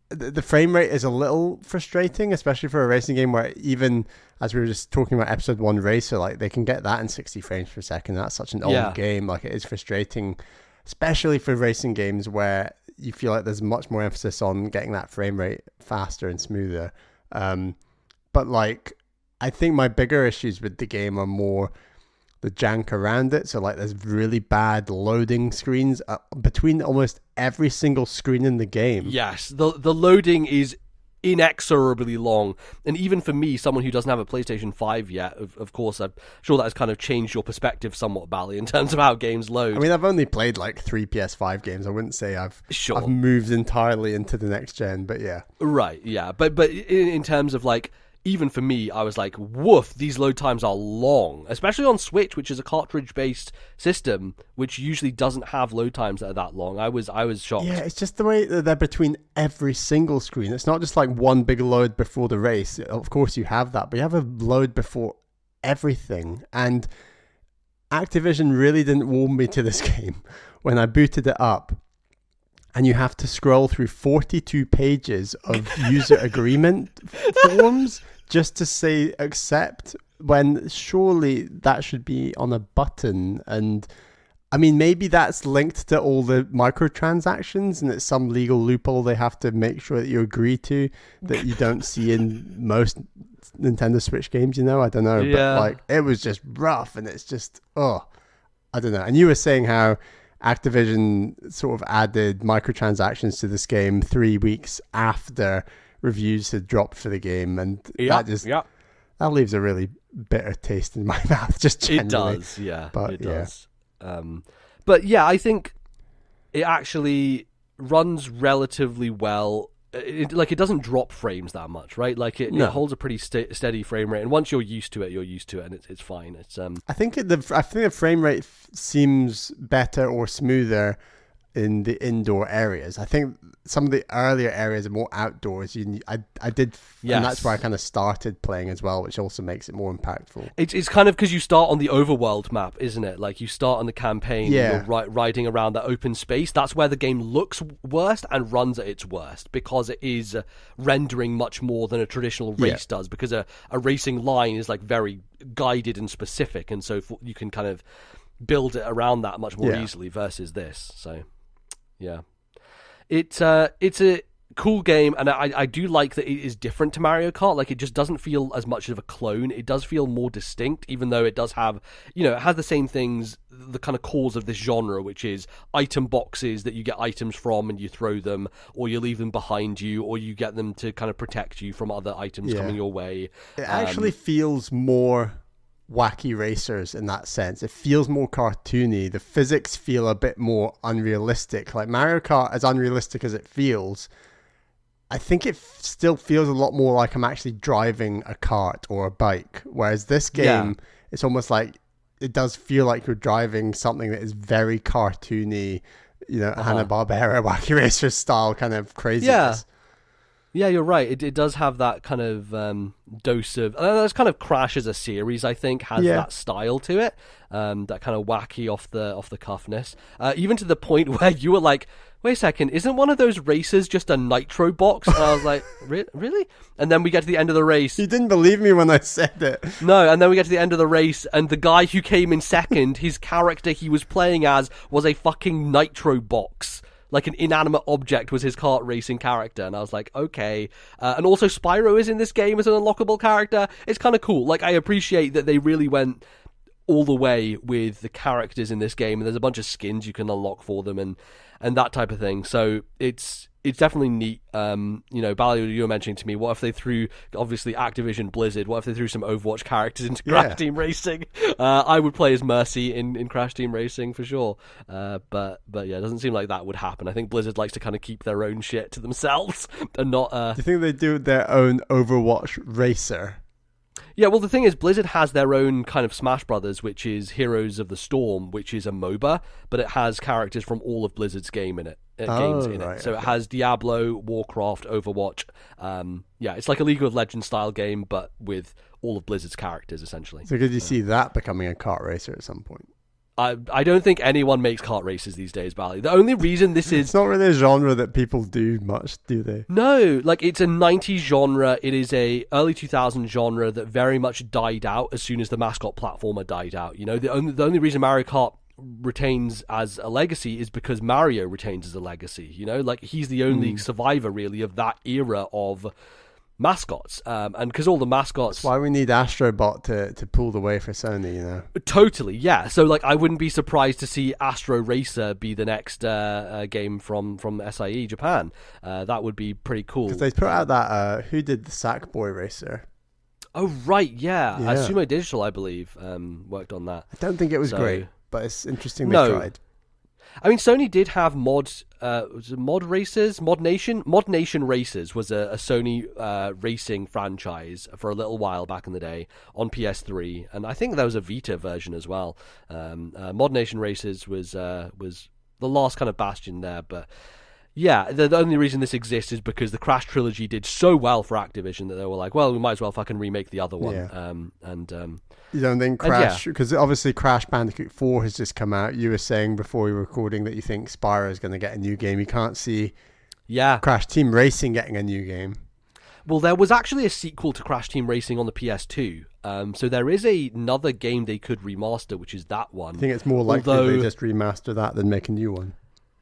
the frame rate is a little frustrating, especially for a racing game where, even as we were just talking about episode 1 Racer, like, they can get that in 60 frames per second. That's such an old game. Like, it is frustrating, especially for racing games where you feel like there's much more emphasis on getting that frame rate faster and smoother. But like, I think my bigger issues with the game are more the jank around it. So like, there's really bad loading screens between almost every single screen in the game. Yes, the loading is inexorably long. And even for me, someone who doesn't have a PlayStation 5 yet, of course, I'm sure that has kind of changed your perspective somewhat, Bally, in terms of how games load. I mean, I've only played like 3 PS5 games. I wouldn't say I've moved entirely into the next gen, but yeah. Right, yeah. But in terms of like, even for me, I was like, woof, these load times are long, especially on Switch, which is a cartridge-based system, which usually doesn't have load times that are that long. I was shocked. Yeah, it's just the way that they're between every single screen. It's not just like one big load before the race. Of course you have that, but you have a load before everything. And Activision really didn't warm me to this game when I booted it up. And you have to scroll through 42 pages of user agreement forms just to say accept, when surely that should be on a button. And I mean, maybe that's linked to all the microtransactions and it's some legal loophole they have to make sure that you agree to, that you don't see in most Nintendo Switch games, I don't know. Yeah. But like, it was just rough, and it's just, I don't know. And you were saying how Activision sort of added microtransactions to this game 3 weeks after reviews had dropped for the game, and that leaves a really bitter taste in my mouth. Just generally. It does, yeah. But, it does. But yeah, I think it actually runs relatively well. It doesn't drop frames that much, right? Like it holds a pretty steady frame rate, and once you're used to it, and it's fine. It's I think the frame rate seems better or smoother in the indoor areas. I think some of the earlier areas are more outdoors. I did, yes. And that's where I kind of started playing as well, which also makes it more impactful. It's kind of because you start on the overworld map, isn't it? Like you start on the campaign, yeah. You're riding around that open space. That's where the game looks worst and runs at its worst, because it is rendering much more than a traditional race does, because a racing line is like very guided and specific, and so you can kind of build it around that much more easily versus this. So yeah, it's a cool game, and I do like that it is different to Mario Kart. Like, it just doesn't feel as much of a clone. It does feel more distinct, even though it does have, it has the same things, the kind of cause of this genre, which is item boxes that you get items from and you throw them, or you leave them behind you, or you get them to kind of protect you from other items coming your way. It actually feels more wacky racers in that sense. It feels more cartoony. The physics feel a bit more unrealistic. Like Mario Kart, as unrealistic as it feels, I think it still feels a lot more like I'm actually driving a cart or a bike. Whereas this game, it's almost like it does feel like you're driving something that is very cartoony, Hanna-Barbera Wacky Racer style kind of craziness. Yeah, you're right. It does have that kind of dose of... That's kind of Crash as a series, I think, has that style to it. That kind of wacky off the cuffness. Even to the point where you were like, wait a second, isn't one of those races just a nitro box? And I was like, really? And then we get to the end of the race. You didn't believe me when I said it. No, and then we get to the end of the race, and the guy who came in second, his character he was playing as was a fucking nitro box. Like an inanimate object was his kart racing character, and I was like, okay. And also Spyro is in this game as an unlockable character. It's kind of cool. Like, I appreciate that they really went all the way with the characters in this game, and there's a bunch of skins you can unlock for them and that type of thing. So it's definitely neat. Bally, you were mentioning to me, what if they threw, obviously Activision Blizzard, what if they threw some Overwatch characters into Crash Team Racing? I would play as Mercy in Crash Team Racing for sure. But yeah, it doesn't seem like that would happen. I think Blizzard likes to kind of keep their own shit to themselves and not... Do you think they do their own Overwatch racer? Yeah, well, the thing is, Blizzard has their own kind of Smash Brothers, which is Heroes of the Storm, which is a MOBA, but it has characters from all of Blizzard's games in it. So it has Diablo, Warcraft, Overwatch. It's like a League of Legends style game, but with all of Blizzard's characters, essentially. So could you see that becoming a kart racer at some point? I don't think anyone makes kart races these days, Bally. The only reason this is... It's not really a genre that people do much, do they? No, like, it's a 90s genre. It is a early 2000s genre that very much died out as soon as the mascot platformer died out. The only reason Mario Kart retains as a legacy is because Mario retains as a legacy. Like, he's the only survivor, really, of that era of mascots, and because all the mascots. That's why we need Astrobot to pull the way for Sony, you know. Totally, yeah. So like, I wouldn't be surprised to see Astro Racer be the next game from SIE Japan. That would be pretty cool. Because they put out that who did the Sackboy Racer? Oh right, yeah. Sumo Digital, I believe, worked on that. I don't think it was great, but it's interesting they tried. I mean, Sony did have was it Mod Racers? Mod Nation Racers was a Sony racing franchise for a little while back in the day on PS3, and I think there was a Vita version as well. Mod Nation Racers was the last kind of bastion there, but yeah, the only reason this exists is because the Crash trilogy did so well for Activision that they were like, well, we might as well fucking remake the other one. Yeah. You don't think Crash, because obviously Crash Bandicoot 4 has just come out. You were saying before we were recording that you think Spyro is going to get a new game. You can't see Crash Team Racing getting a new game. Well, there was actually a sequel to Crash Team Racing on the PS2. So there is another game they could remaster, which is that one. I think it's more likely they just remaster that than make a new one.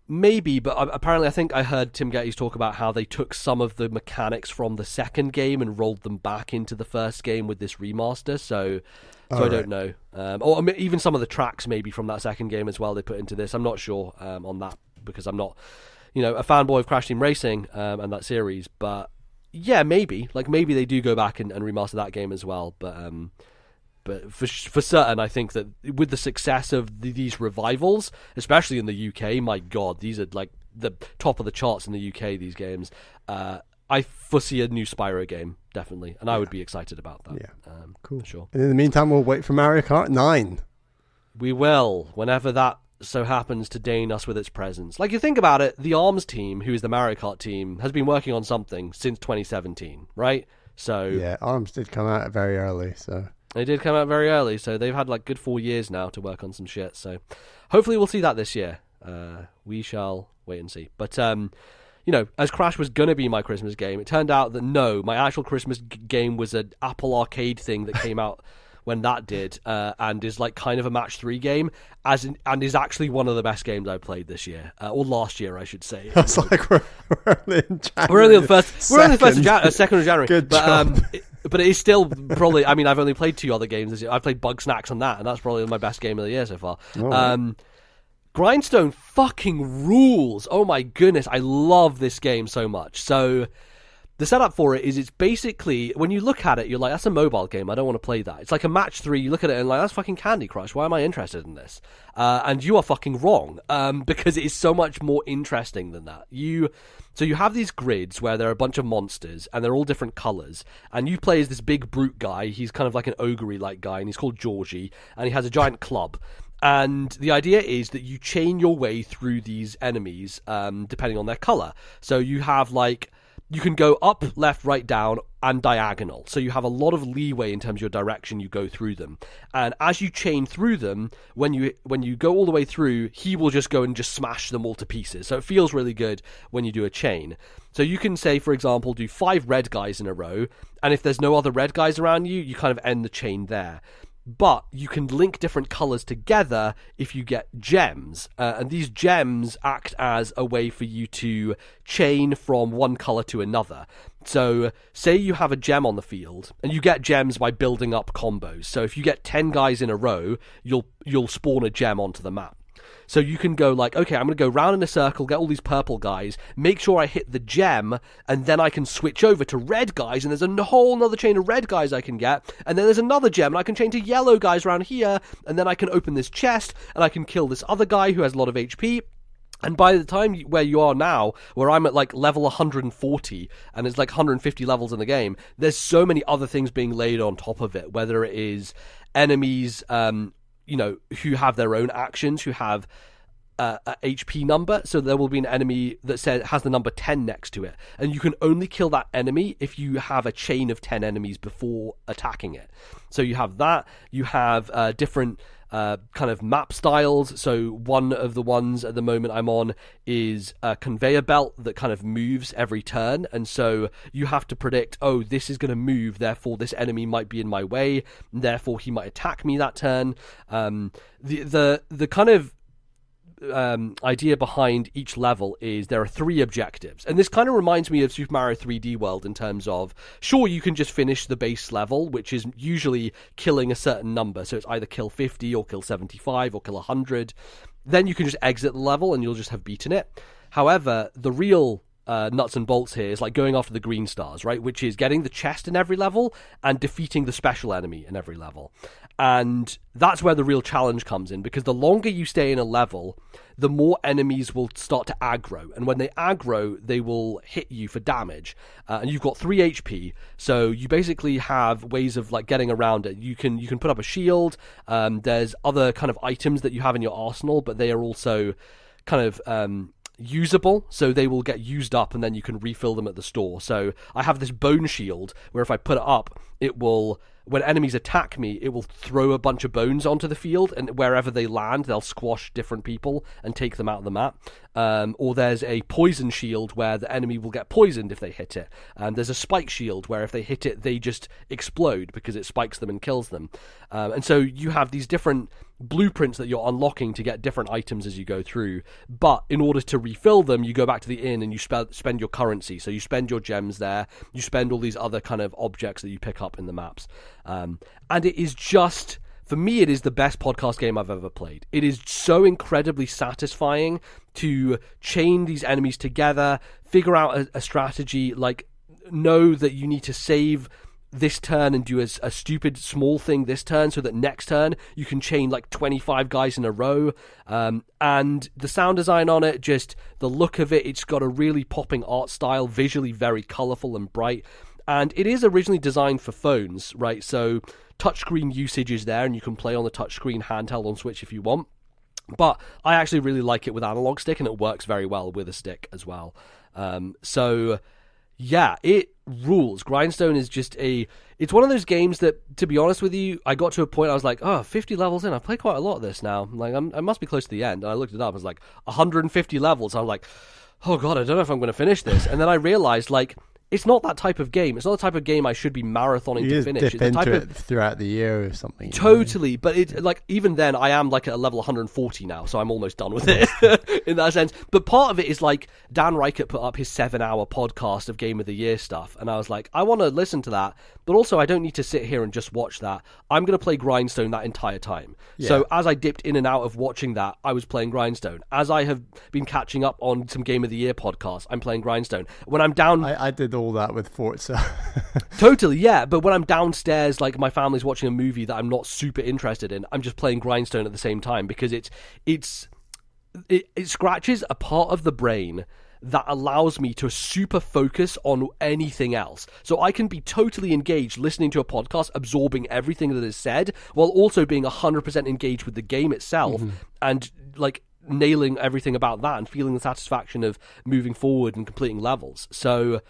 Maybe, but apparently I think I heard Tim Geddes talk about how they took some of the mechanics from the second game and rolled them back into the first game with this remaster, so I don't know. Or even some of the tracks maybe from that second game as well they put into this. I'm not sure on that because I'm not, a fanboy of Crash Team Racing and that series, but yeah, maybe. Like maybe they do go back and remaster that game as well, But for certain, I think that with the success of these revivals, especially in the UK, my God, these are like the top of the charts in the UK, these games. I foresee a new Spyro game, definitely, and I would be excited about that. Yeah, cool. For sure. And in the meantime, we'll wait for Mario Kart 9. We will, whenever that so happens to deign us with its presence. Like, you think about it, the ARMS team, who is the Mario Kart team, has been working on something since 2017, right? So yeah, ARMS did come out very early, so... They did come out very early, so they've had like good 4 years now to work on some shit. So hopefully we'll see that this year. We shall wait and see. But, as Crash was going to be my Christmas game, it turned out that no, my actual Christmas game was an Apple Arcade thing that came out when that did, and is like kind of a match 3 game, and is actually one of the best games I played this year, or last year, I should say. That's like we're only in January. We're only on the 2nd of January. Good job. But it is still probably, I mean, I've only played 2 other games this year. I've played Bug Snacks on that, and that's probably my best game of the year so far. Oh. Grindstone fucking rules. Oh my goodness, I love this game so much. So the setup for it is it's basically, when you look at it, you're like, that's a mobile game. I don't want to play that. It's like a match 3. You look at it and like, that's fucking Candy Crush. Why am I interested in this? And you are fucking wrong, because it is so much more interesting than that. So you have these grids where there are a bunch of monsters, and they're all different colours, and you play as this big brute guy. He's kind of like an ogre-like guy, and he's called Georgie, and he has a giant club. And the idea is that you chain your way through these enemies, depending on their colour. So you have like... You can go up, left, right, down, and diagonal. So you have a lot of leeway in terms of your direction you go through them. And as you chain through them, when you go all the way through, he will just go and just smash them all to pieces. So it feels really good when you do a chain. So you can say, for example, do 5 red guys in a row, and if there's no other red guys around you, you kind of end the chain there. But you can link different colours together if you get gems. And these gems act as a way for you to chain from one colour to another. So say you have a gem on the field, and you get gems by building up combos. So if you get 10 guys in a row, you'll spawn a gem onto the map. So you can go like, okay, I'm going to go round in a circle, get all these purple guys, make sure I hit the gem, and then I can switch over to red guys, and there's a whole other chain of red guys I can get, and then there's another gem, and I can chain to yellow guys around here, and then I can open this chest, and I can kill this other guy who has a lot of HP. And by the time where you are now, where I'm at like level 140, and it's like 150 levels in the game, there's so many other things being laid on top of it, whether it is enemies, who have their own actions, who have a HP number. So there will be an enemy that has the number 10 next to it, and you can only kill that enemy if you have a chain of 10 enemies before attacking it. So you have that. You have different kind of map styles. So one of the ones at the moment I'm on is a conveyor belt that kind of moves every turn, and so you have to predict, oh, this is going to move, therefore this enemy might be in my way, therefore he might attack me that turn. The kind of idea behind each level is there are 3 objectives. And this kind of reminds me of Super Mario 3D World in terms of, sure, you can just finish the base level, which is usually killing a certain number. So it's either kill 50 or kill 75 or kill 100. Then you can just exit the level and you'll just have beaten it. However, the real nuts and bolts here is like going after the green stars, right? Which is getting the chest in every level and defeating the special enemy in every level. And that's where the real challenge comes in, because the longer you stay in a level, the more enemies will start to aggro. And when they aggro, they will hit you for damage. And you've got 3 HP, so you basically have ways of like getting around it. You can put up a shield. There's other kind of items that you have in your arsenal, but they are also kind of usable, so they will get used up and then you can refill them at the store. So I have this bone shield where if I put it up, it will, when enemies attack me, it will throw a bunch of bones onto the field, and wherever they land, they'll squash different people and take them out of the map. Or there's a poison shield where the enemy will get poisoned if they hit it. There's a spike shield where if they hit it, they just explode because it spikes them and kills them. And so you have these different blueprints that you're unlocking to get different items as you go through. But in order to refill them, you go back to the inn and you spend your currency. So you spend your gems there. You spend all these other kind of objects that you pick up in the maps. And it is just... For me, it is the best podcast game I've ever played. It is so incredibly satisfying to chain these enemies together, figure out a strategy, like know that you need to save this turn and do a stupid small thing this turn so that next turn you can chain like 25 guys in a row. And the sound design on it, just the look of it, it's got a really popping art style, visually very colourful and bright. And it is originally designed for phones, right? So touchscreen usage is there, and you can play on the touchscreen handheld on Switch if you want. But I actually really like it with analog stick, and it works very well with a stick as well. So yeah, it rules. Grindstone is just it's one of those games that, to be honest with you, I got to a point I was like, 50 levels in, I've played quite a lot of this now. Like, I must be close to the end. And I looked it up, it was like 150 levels. I'm like, oh god, I don't know if I'm going to finish this. And then I realized, like, it's not that type of game. It's not the type of game I should be marathoning to finish. Dip it's the type into it throughout the year or something. Totally, but it, like, even then, I am like at a level 140 now, so I'm almost done with it in that sense. But part of it is like Dan Reichert put up his 7-hour podcast of Game of the Year stuff, and I was like, I want to listen to that, but also I don't need to sit here and just watch that. I'm going to play Grindstone that entire time. Yeah. So as I dipped in and out of watching that, I was playing Grindstone. As I have been catching up on some Game of the Year podcasts, I'm playing Grindstone. When I'm down, I did all that with Forza. Totally, yeah. But when I'm downstairs, like my family's watching a movie that I'm not super interested in, I'm just playing Grindstone at the same time, because it scratches a part of the brain that allows me to super focus on anything else. So I can be totally engaged listening to a podcast, absorbing everything that is said, while also being 100% engaged with the game itself, and like nailing everything about that and feeling the satisfaction of moving forward and completing levels. So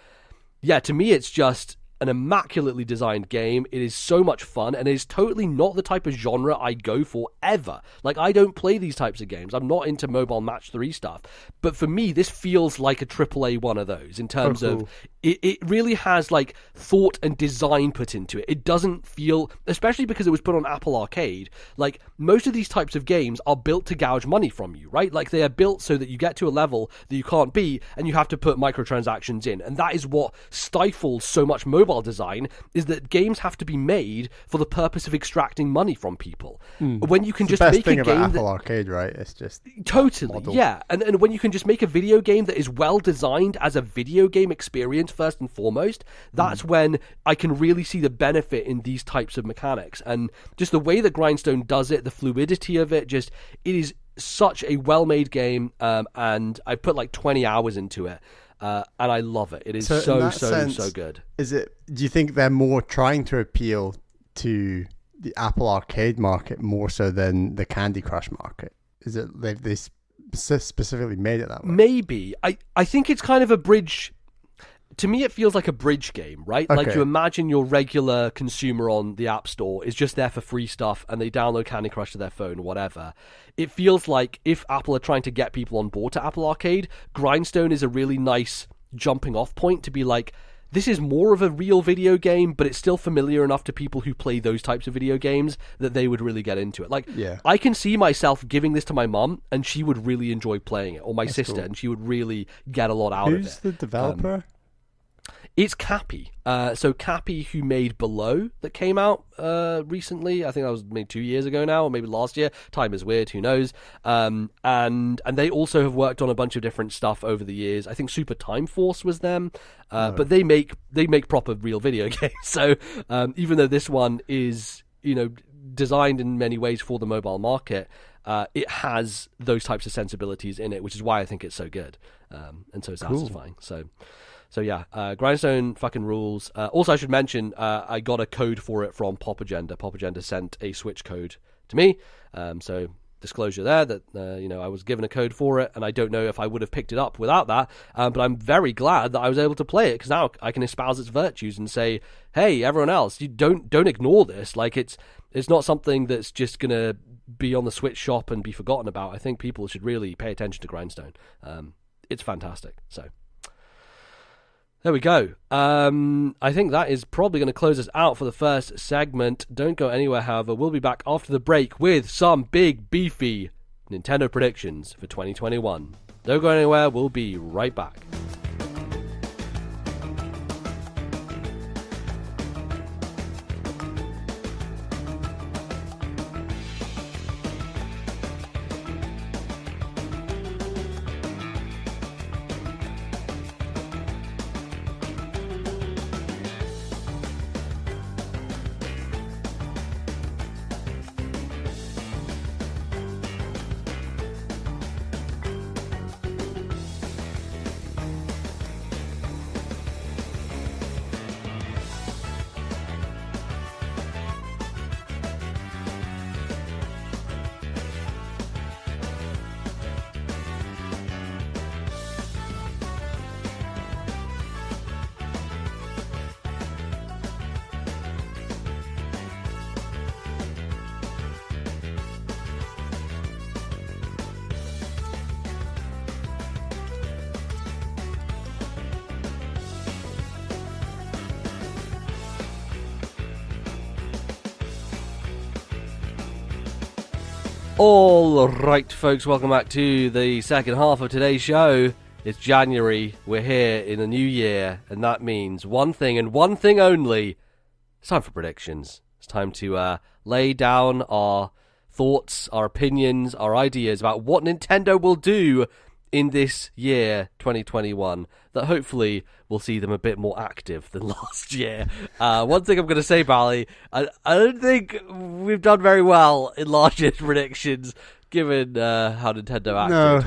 yeah, to me, it's just an immaculately designed game. It is so much fun, and it is totally not the type of genre I go for ever. Like, I don't play these types of games. I'm not into mobile match 3 stuff. But for me, this feels like a AAA one of those in terms of it really has like thought and design put into it. It doesn't feel, especially because it was put on Apple Arcade, like most of these types of games are built to gouge money from you, right? Like they are built so that you get to a level that you can't beat and you have to put microtransactions in. And that is what stifles so much mobile design, is that games have to be made for the purpose of extracting money from people. When you can just make a game about Apple Arcade, right? It's just totally, yeah. And when you can just make a video game that is well designed as a video game experience first and foremost, that's when I can really see the benefit in these types of mechanics. And just the way that Grindstone does it, the fluidity of it, just, it is such a well-made game, and I put like 20 hours into it, and I love it. It is so good. Do you think they're more trying to appeal to the Apple Arcade market more so than the Candy Crush market? Is it they specifically made it that way? Maybe. I think it's kind of a bridge. To me, it feels like a bridge game, right? Okay. Like you imagine your regular consumer on the App Store is just there for free stuff and they download Candy Crush to their phone or whatever. It feels like if Apple are trying to get people on board to Apple Arcade, Grindstone is a really nice jumping off point to be like, this is more of a real video game, but it's still familiar enough to people who play those types of video games that they would really get into it. Like, I can see myself giving this to my mom, and she would really enjoy playing it, or my sister, and she would really get a lot out of it. Who's the developer? It's Cappy. So Cappy, who made Below, that came out recently. I think that was maybe 2 years ago now, or maybe last year. Time is weird, who knows? And they also have worked on a bunch of different stuff over the years. I think Super Time Force was them. But they make proper real video games. So even though this one is, designed in many ways for the mobile market, it has those types of sensibilities in it, which is why I think it's so good and so satisfying. So yeah, Grindstone fucking rules. Also, I should mention, I got a code for it from Pop Agenda. Pop Agenda sent a Switch code to me. So disclosure there that, I was given a code for it, and I don't know if I would have picked it up without that. But I'm very glad that I was able to play it, because now I can espouse its virtues and say, hey, everyone else, you don't ignore this. Like, it's not something that's just going to be on the Switch shop and be forgotten about. I think people should really pay attention to Grindstone. It's fantastic. So there we go. I think that is probably going to close us out for the first segment. Don't go anywhere, however. We'll be back after the break with some big, beefy Nintendo predictions for 2021. Don't go anywhere. We'll be right back. All right, folks, welcome back to the second half of today's show. It's January, we're here in the new year, and that means one thing and one thing only. It's time for predictions. It's time to lay down our thoughts, our opinions, our ideas about what Nintendo will do in this year, 2021, that hopefully will see them a bit more active than last year. One thing I'm going to say, Bally, I don't think we've done very well in last year's predictions, given how Nintendo acted. No.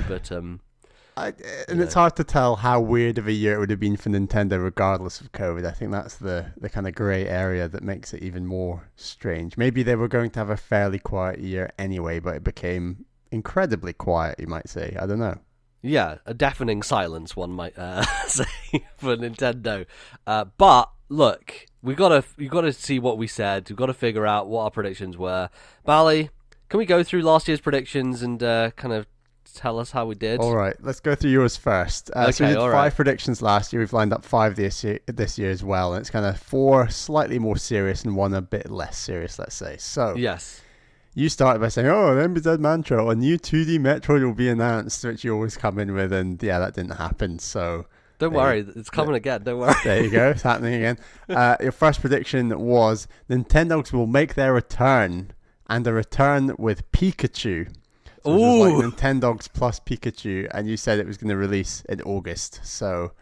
But it's hard to tell how weird of a year it would have been for Nintendo regardless of COVID. I think that's the kind of grey area that makes it even more strange. Maybe they were going to have a fairly quiet year anyway, but it became incredibly quiet, you might say. I don't know. Yeah, a deafening silence, one might say, for Nintendo. But look, we've got to see what we said. We've got to figure out what our predictions were. Bally, can we go through last year's predictions and kind of tell us how we did? All right, let's go through yours first. So we did five predictions last year. We've lined up five this year as well, and it's kind of four slightly more serious and one a bit less serious, let's say. So yes. You started by saying, Nbz Mantra, a new 2D Metroid will be announced, which you always come in with, and yeah, that didn't happen, so... Don't worry, it's coming again, don't worry. There you go, it's happening again. Your first prediction was, Nintendogs will make their return, and a return with Pikachu. So it was like Nintendogs plus Pikachu, and you said it was going to release in August, so...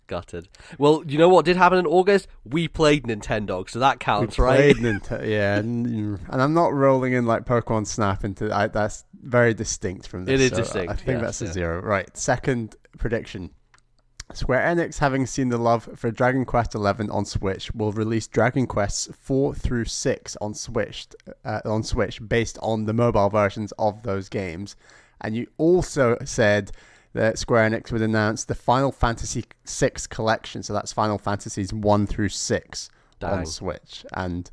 Gutted. Well, you know what did happen in August? We played Nintendo, so that counts, right? Yeah, and I'm not rolling in like Pokemon Snap into that's very distinct from this. It is distinct. I think that's a zero. Right. Second prediction. Square Enix, having seen the love for Dragon Quest XI on Switch, will release Dragon Quests 4 through 6 on Switch based on the mobile versions of those games. And you also said that Square Enix would announce the Final Fantasy VI collection, so that's Final Fantasies 1 through 6 on Switch. And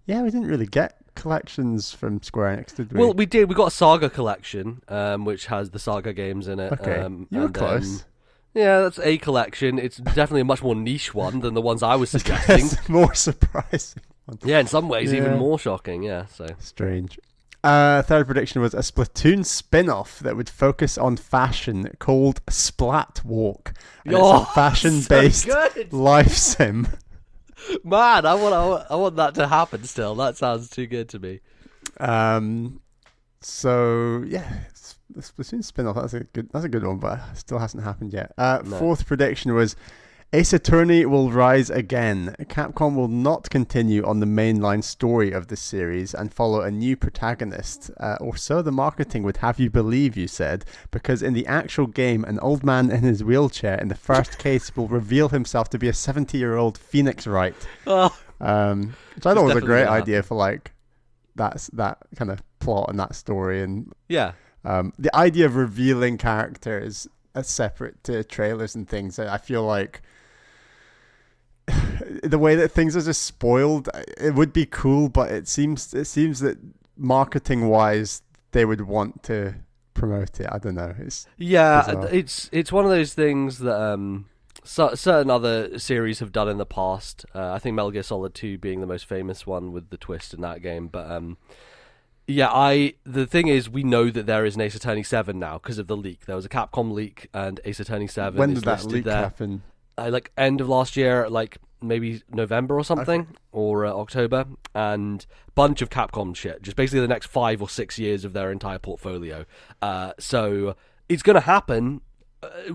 yeah, we didn't really get collections from Square Enix, did we? Well, we did. We got a Saga collection, which has the Saga games in it. Okay, you were close. Yeah, that's a collection. It's definitely a much more niche one than the ones I was suggesting. It's more surprising. Yeah, in some ways, even more shocking. Yeah, so strange. Third prediction was a Splatoon spin-off that would focus on fashion called Splat Walk. And it's a fashion-based life sim. Man, I want that to happen still. That sounds too good to me. So yeah, the Splatoon spin-off, that's a good one, but it still hasn't happened yet. Fourth prediction was Ace Attorney will rise again. Capcom will not continue on the mainline story of the series and follow a new protagonist, or so the marketing would have you believe, you said, because in the actual game, an old man in his wheelchair in the first case will reveal himself to be a 70-year-old Phoenix Wright. Which I thought was a great idea for like that kind of plot and that story. And the idea of revealing characters as separate to trailers and things, I feel like the way that things are just spoiled, it would be cool, but it seems that marketing wise they would want to promote it. I don't know. It's one of those things that certain other series have done in the past. I think Metal Gear Solid 2 being the most famous one with the twist in that game, but the thing is, we know that there is an Ace Attorney 7 now because of the leak. There was a Capcom leak, and Ace Attorney 7 when did that leak happen? Like end of last year, like maybe November or something, or October, and bunch of Capcom shit. Just basically the next 5 or 6 years of their entire portfolio. So it's going to happen.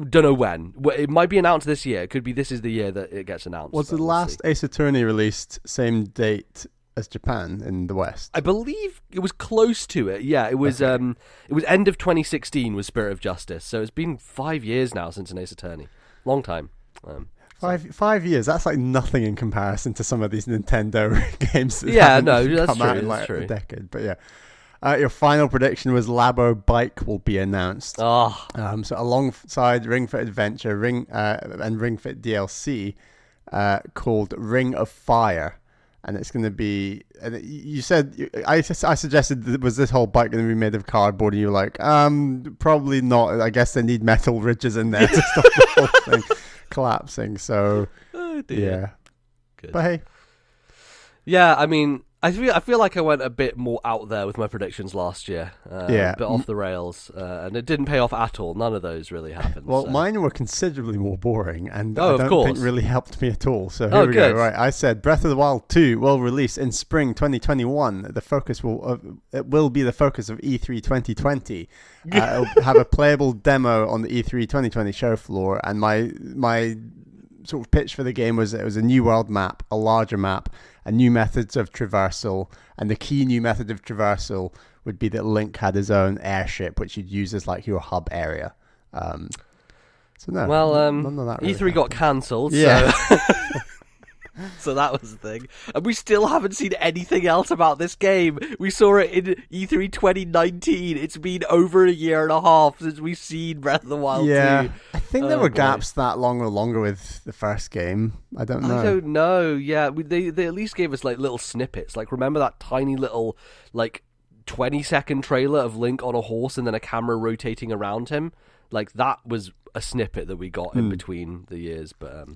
Don't know when. It might be announced this year. It could be this is the year that it gets announced. Was the last Ace Attorney released same date as Japan in the West? I believe it was close to it. Yeah, it was. It was end of 2016 was Spirit of Justice. So it's been 5 years now since an Ace Attorney. Long time. 5 years. That's like nothing in comparison to some of these Nintendo games that that's come true, out in like a decade. But yeah, your final prediction was Labo Bike will be announced. So alongside Ring Fit Adventure, and Ring Fit DLC, called Ring of Fire. And it's going to be. And you said I suggested was this whole bike going to be made of cardboard? And you were like, probably not. I guess they need metal ridges in there to stop the whole thing collapsing. So yeah, good. But hey, yeah. I mean, I feel like I went a bit more out there with my predictions last year. A bit off the rails, and it didn't pay off at all. None of those really happened. Well, mine were considerably more boring, and I don't think really helped me at all. So here we go. Right, I said Breath of the Wild 2 will release in spring 2021. The focus will be the focus of E3 2020. It'll have a playable demo on the E3 2020 show floor, and my sort of pitch for the game was it was a new world map, a larger map, and new methods of traversal. And the key new method of traversal would be that Link had his own airship, which you'd use as like your hub area. None of that really E3 got cancelled. Yeah. So that was the thing. And we still haven't seen anything else about this game. We saw it in E3 2019. It's been over a year and a half since we've seen Breath of the Wild 2. I think there were gaps that long or longer with the first game. I don't know. Yeah, they at least gave us like little snippets. Like, remember that tiny little like 20-second trailer of Link on a horse and then a camera rotating around him? Like, that was a snippet that we got in between the years, but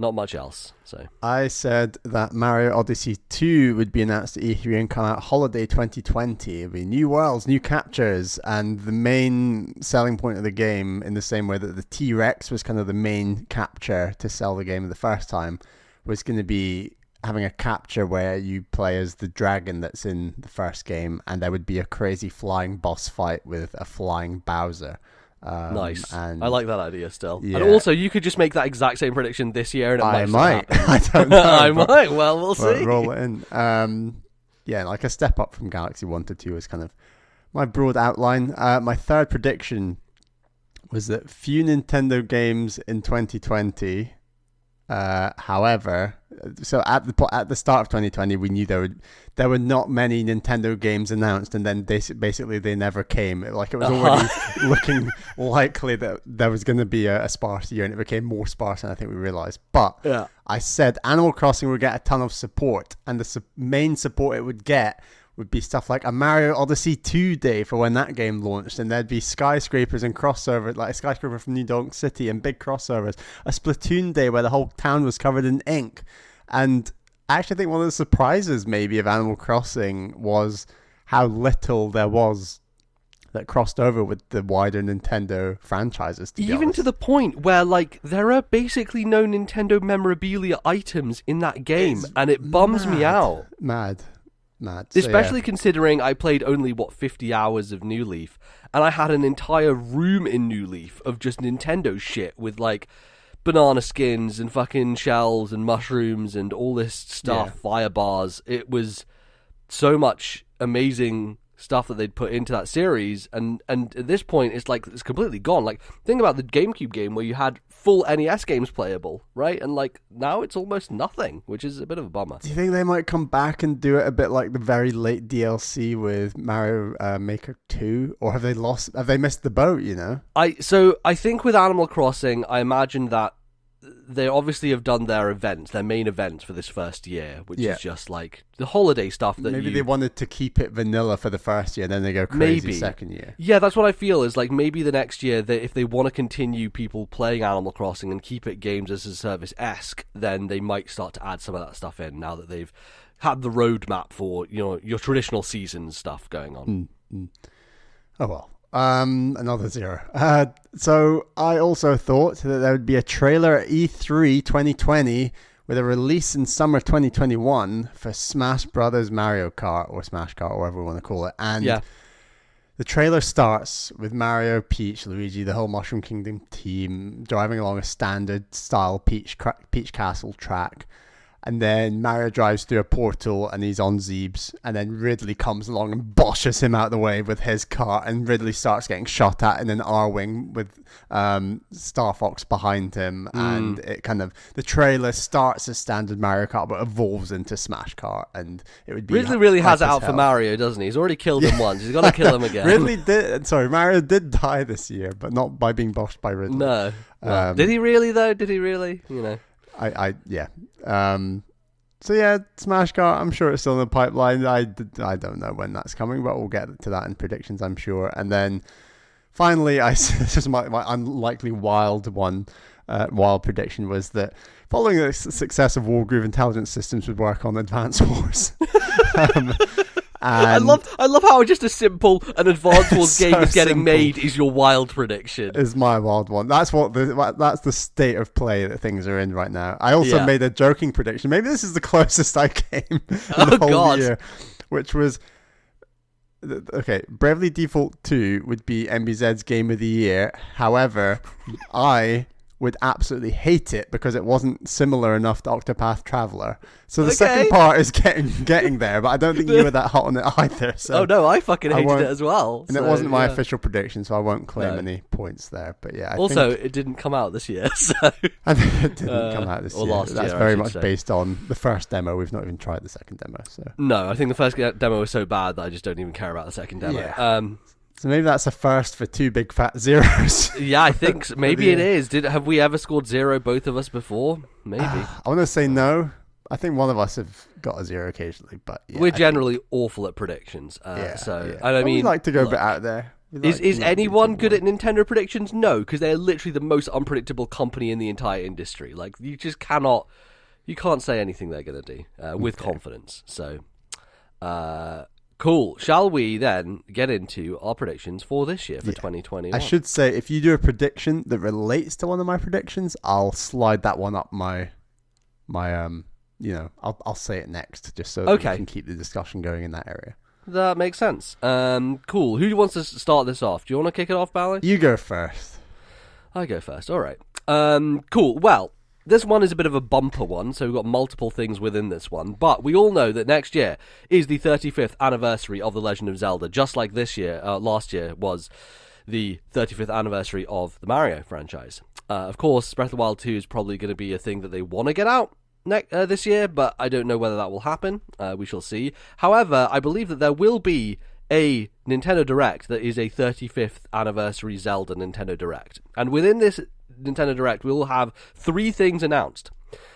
not much else. So I said that Mario Odyssey 2 would be announced at E3 and come out holiday 2020. It'd be new worlds, new captures, and the main selling point of the game, in the same way that the T-Rex was kind of the main capture to sell the game the first time, was going to be having a capture where you play as the dragon that's in the first game, and there would be a crazy flying boss fight with a flying Bowser. Nice. And I like that idea still. Yeah. And also, you could just make that exact same prediction this year, and it might. I don't know. I might. Well, we'll see. Roll it in. Like a step up from Galaxy 1 to 2 is kind of my broad outline. My third prediction was that few Nintendo games in 2020. However, so at the start of 2020, we knew there were not many Nintendo games announced, and then basically they never came. Like, it was already looking likely that there was going to be a sparse year, and it became more sparse than I think we realized. But I said Animal Crossing would get a ton of support, and the main support it would get would be stuff like a Mario Odyssey 2 day for when that game launched, and there'd be skyscrapers and crossovers, like a skyscraper from New Donk City and big crossovers. A Splatoon day where the whole town was covered in ink. And I actually think one of the surprises maybe of Animal Crossing was how little there was that crossed over with the wider Nintendo franchises. Even to the point where, like, there are basically no Nintendo memorabilia items in that game, and it bums me out. Mad. Especially considering I played only, 50 hours of New Leaf, and I had an entire room in New Leaf of just Nintendo shit with, like, banana skins and fucking shells and mushrooms and all this stuff, fire bars. It was so much amazing stuff that they'd put into that series, and at this point it's like it's completely gone. Like, think about the GameCube game where you had full NES games playable, right? And like now it's almost nothing, which is a bit of a bummer. Do you think they might come back and do it a bit like the very late DLC with Mario Maker 2, or have they missed the boat, you know? I think with Animal Crossing, I imagine that they obviously have done their main event for this first year, which is just like the holiday stuff that maybe they wanted to keep it vanilla for the first year, then they go crazy second year. Yeah, that's what I feel is like maybe the next year, if they want to continue people playing Animal Crossing and keep it games as a service-esque, then they might start to add some of that stuff in now that they've had the roadmap for, you know, your traditional season stuff going on. Oh well. Another 0. So I also thought that there would be a trailer at E3 2020 with a release in summer 2021 for Smash Brothers Mario Kart, or Smash Kart, or whatever we want to call it. And the trailer starts with Mario, Peach, Luigi, the whole Mushroom Kingdom team driving along a standard style Peach Castle track. And then Mario drives through a portal and he's on Zeebs. And then Ridley comes along and boshes him out of the way with his cart. And Ridley starts getting shot at in an R-Wing with Star Fox behind him. And it kind of... The trailer starts as standard Mario Kart but evolves into Smash Kart. And it would be... Ridley really has it out for Mario, doesn't he? He's already killed him once. He's got to kill him again. Mario did die this year, but not by being boshed by Ridley. No. Did he really, though? Did he really? You know... So yeah, Smash Kart, I'm sure it's still in the pipeline. I don't know when that's coming, but we'll get to that in predictions, I'm sure. And then finally, this is my unlikely wild prediction was that following the success of Wargroove Intelligence Systems would work on Advance Wars. I love how just a simple and Advance Wars game is getting made is your wild prediction. Is my wild one. That's the state of play that things are in right now. I also made a joking prediction. Maybe this is the closest I came in the whole year, which was Bravely Default 2 would be Nbz's Game of the Year. However, I would absolutely hate it because it wasn't similar enough to Octopath Traveler. So the second part is getting there, but I don't think you were that hot on it either. So oh no, I fucking hated it as well. And it wasn't my official prediction, so I won't claim any points there. But yeah, it didn't come out this year. So. And it didn't come out this year. Last That's year, very much based on the first demo. We've not even tried the second demo. So no, I think the first demo was so bad that I just don't even care about the second demo. Yeah. So maybe that's a first for two big fat zeros. Yeah, I think so. Maybe it is. Have we ever scored 0, both of us, before? Maybe. I want to say no. I think one of us have got a 0 occasionally, but we're generally awful at predictions. I mean, we like to go a bit out there. Is anyone good at Nintendo predictions? No, because they're literally the most unpredictable company in the entire industry. Like, you just can't say anything they're going to do with confidence. So, cool. Shall we then get into our predictions for this year, for 2021? I should say, if you do a prediction that relates to one of my predictions, I'll slide that one up my I'll say it next, just so that we can keep the discussion going in that area. That makes sense. Cool. Who wants to start this off? Do you want to kick it off, Bally? You go first. I go first. All right. Cool. Well, this one is a bit of a bumper one, so we've got multiple things within this one. But we all know that next year is the 35th anniversary of The Legend of Zelda, just like last year was the 35th anniversary of the Mario franchise. Of course, Breath of the Wild 2 is probably going to be a thing that they want to get out this year, but I don't know whether that will happen. We shall see. However, I believe that there will be a Nintendo Direct that is a 35th anniversary Zelda Nintendo Direct. And within this Nintendo Direct, we will have 3 things announced.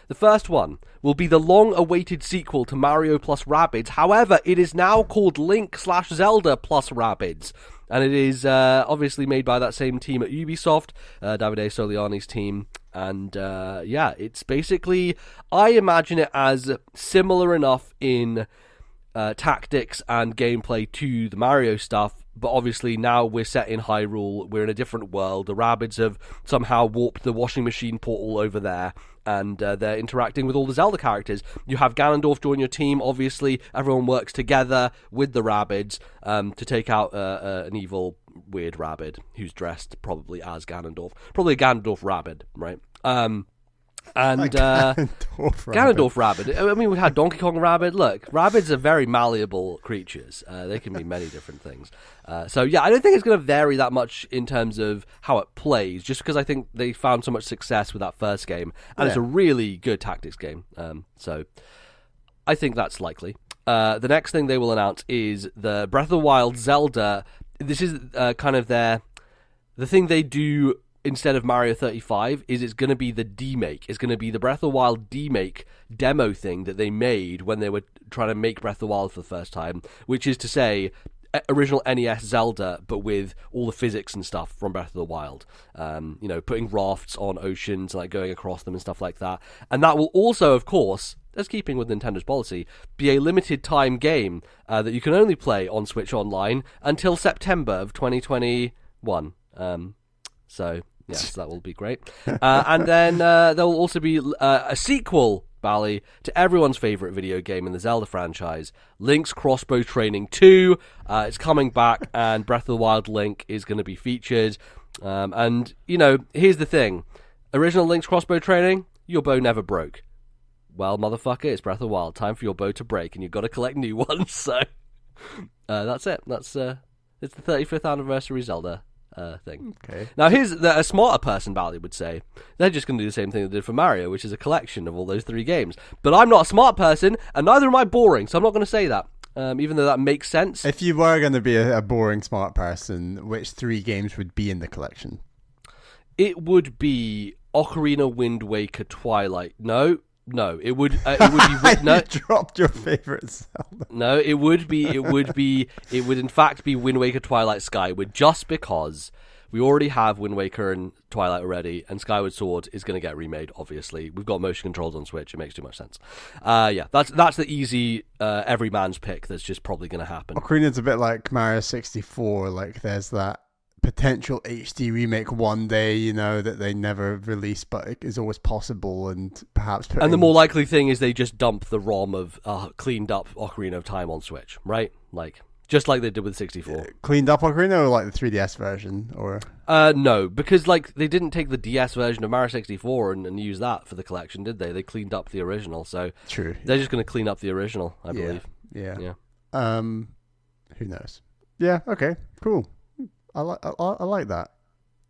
The first one will be the long-awaited sequel to Mario plus Rabbids. However, it is now called Link/Zelda plus Rabbids. And it is obviously made by that same team at Ubisoft, Davide Soliani's team. And it's basically, I imagine it as similar enough in tactics and gameplay to the Mario stuff, but obviously now we're set in Hyrule, we're in a different world. The Rabbids have somehow warped the washing machine portal over there, and they're interacting with all the Zelda characters. You have Ganondorf join your team, obviously everyone works together with the Rabbids to take out an evil, weird Rabbid who's dressed probably as Ganondorf. Probably a Ganondorf Rabbid, right? Ganondorf Rabbid. I mean, we had Donkey Kong Rabbid. Look, Rabbids are very malleable creatures. They can be many different things. I don't think it's going to vary that much in terms of how it plays, just because I think they found so much success with that first game, and it's a really good tactics game. So I think that's likely. The next thing they will announce is the Breath of the Wild Zelda. This is kind of the thing they do instead of Mario 35 is it's going to be the demake. It's going to be the Breath of the Wild demake demo thing that they made when they were trying to make Breath of the Wild for the first time, which is to say original NES Zelda, but with all the physics and stuff from Breath of the Wild. Putting rafts on oceans, like going across them and stuff like that. And that will also, of course, as keeping with Nintendo's policy, be a limited time game that you can only play on Switch Online until September of 2021. Yes, that will be great. And then there will also be a sequel, Bally, to everyone's favourite video game in the Zelda franchise, Link's Crossbow Training 2. It's coming back, and Breath of the Wild Link is going to be featured. Here's the thing. Original Link's Crossbow Training, your bow never broke. Well, motherfucker, it's Breath of the Wild. Time for your bow to break, and you've got to collect new ones. So that's it. It's the 35th anniversary Zelda thing. Okay. Now, here's a smarter person, Bally would say. They're just going to do the same thing they did for Mario, which is a collection of all those 3 games. But I'm not a smart person, and neither am I boring, so I'm not going to say that. Even though that makes sense. If you were going to be a boring smart person, which 3 games would be in the collection? It would be Ocarina, Wind Waker, Twilight. No, it would be no. You dropped your favorite Zelda. No, it would in fact be Wind Waker, Twilight, Skyward, just because we already have Wind Waker and Twilight already, and Skyward Sword is going to get remade. Obviously, we've got motion controls on Switch. It makes too much sense. That's the easy every man's pick. That's just probably going to happen. Ocarina's a bit like Mario 64. Like there's that potential HD remake one day, that they never release, but it is always possible, and perhaps. And the more likely thing is they just dump the ROM of cleaned up Ocarina of Time on Switch, right? Just like they did with 64. Cleaned up Ocarina, or like the 3DS version, or? No, because they didn't take the DS version of Mario 64 and use that for the collection, did they? They cleaned up the original, so true. They're just going to clean up the original, I believe. Yeah. Who knows? Yeah. Okay. Cool. I like that.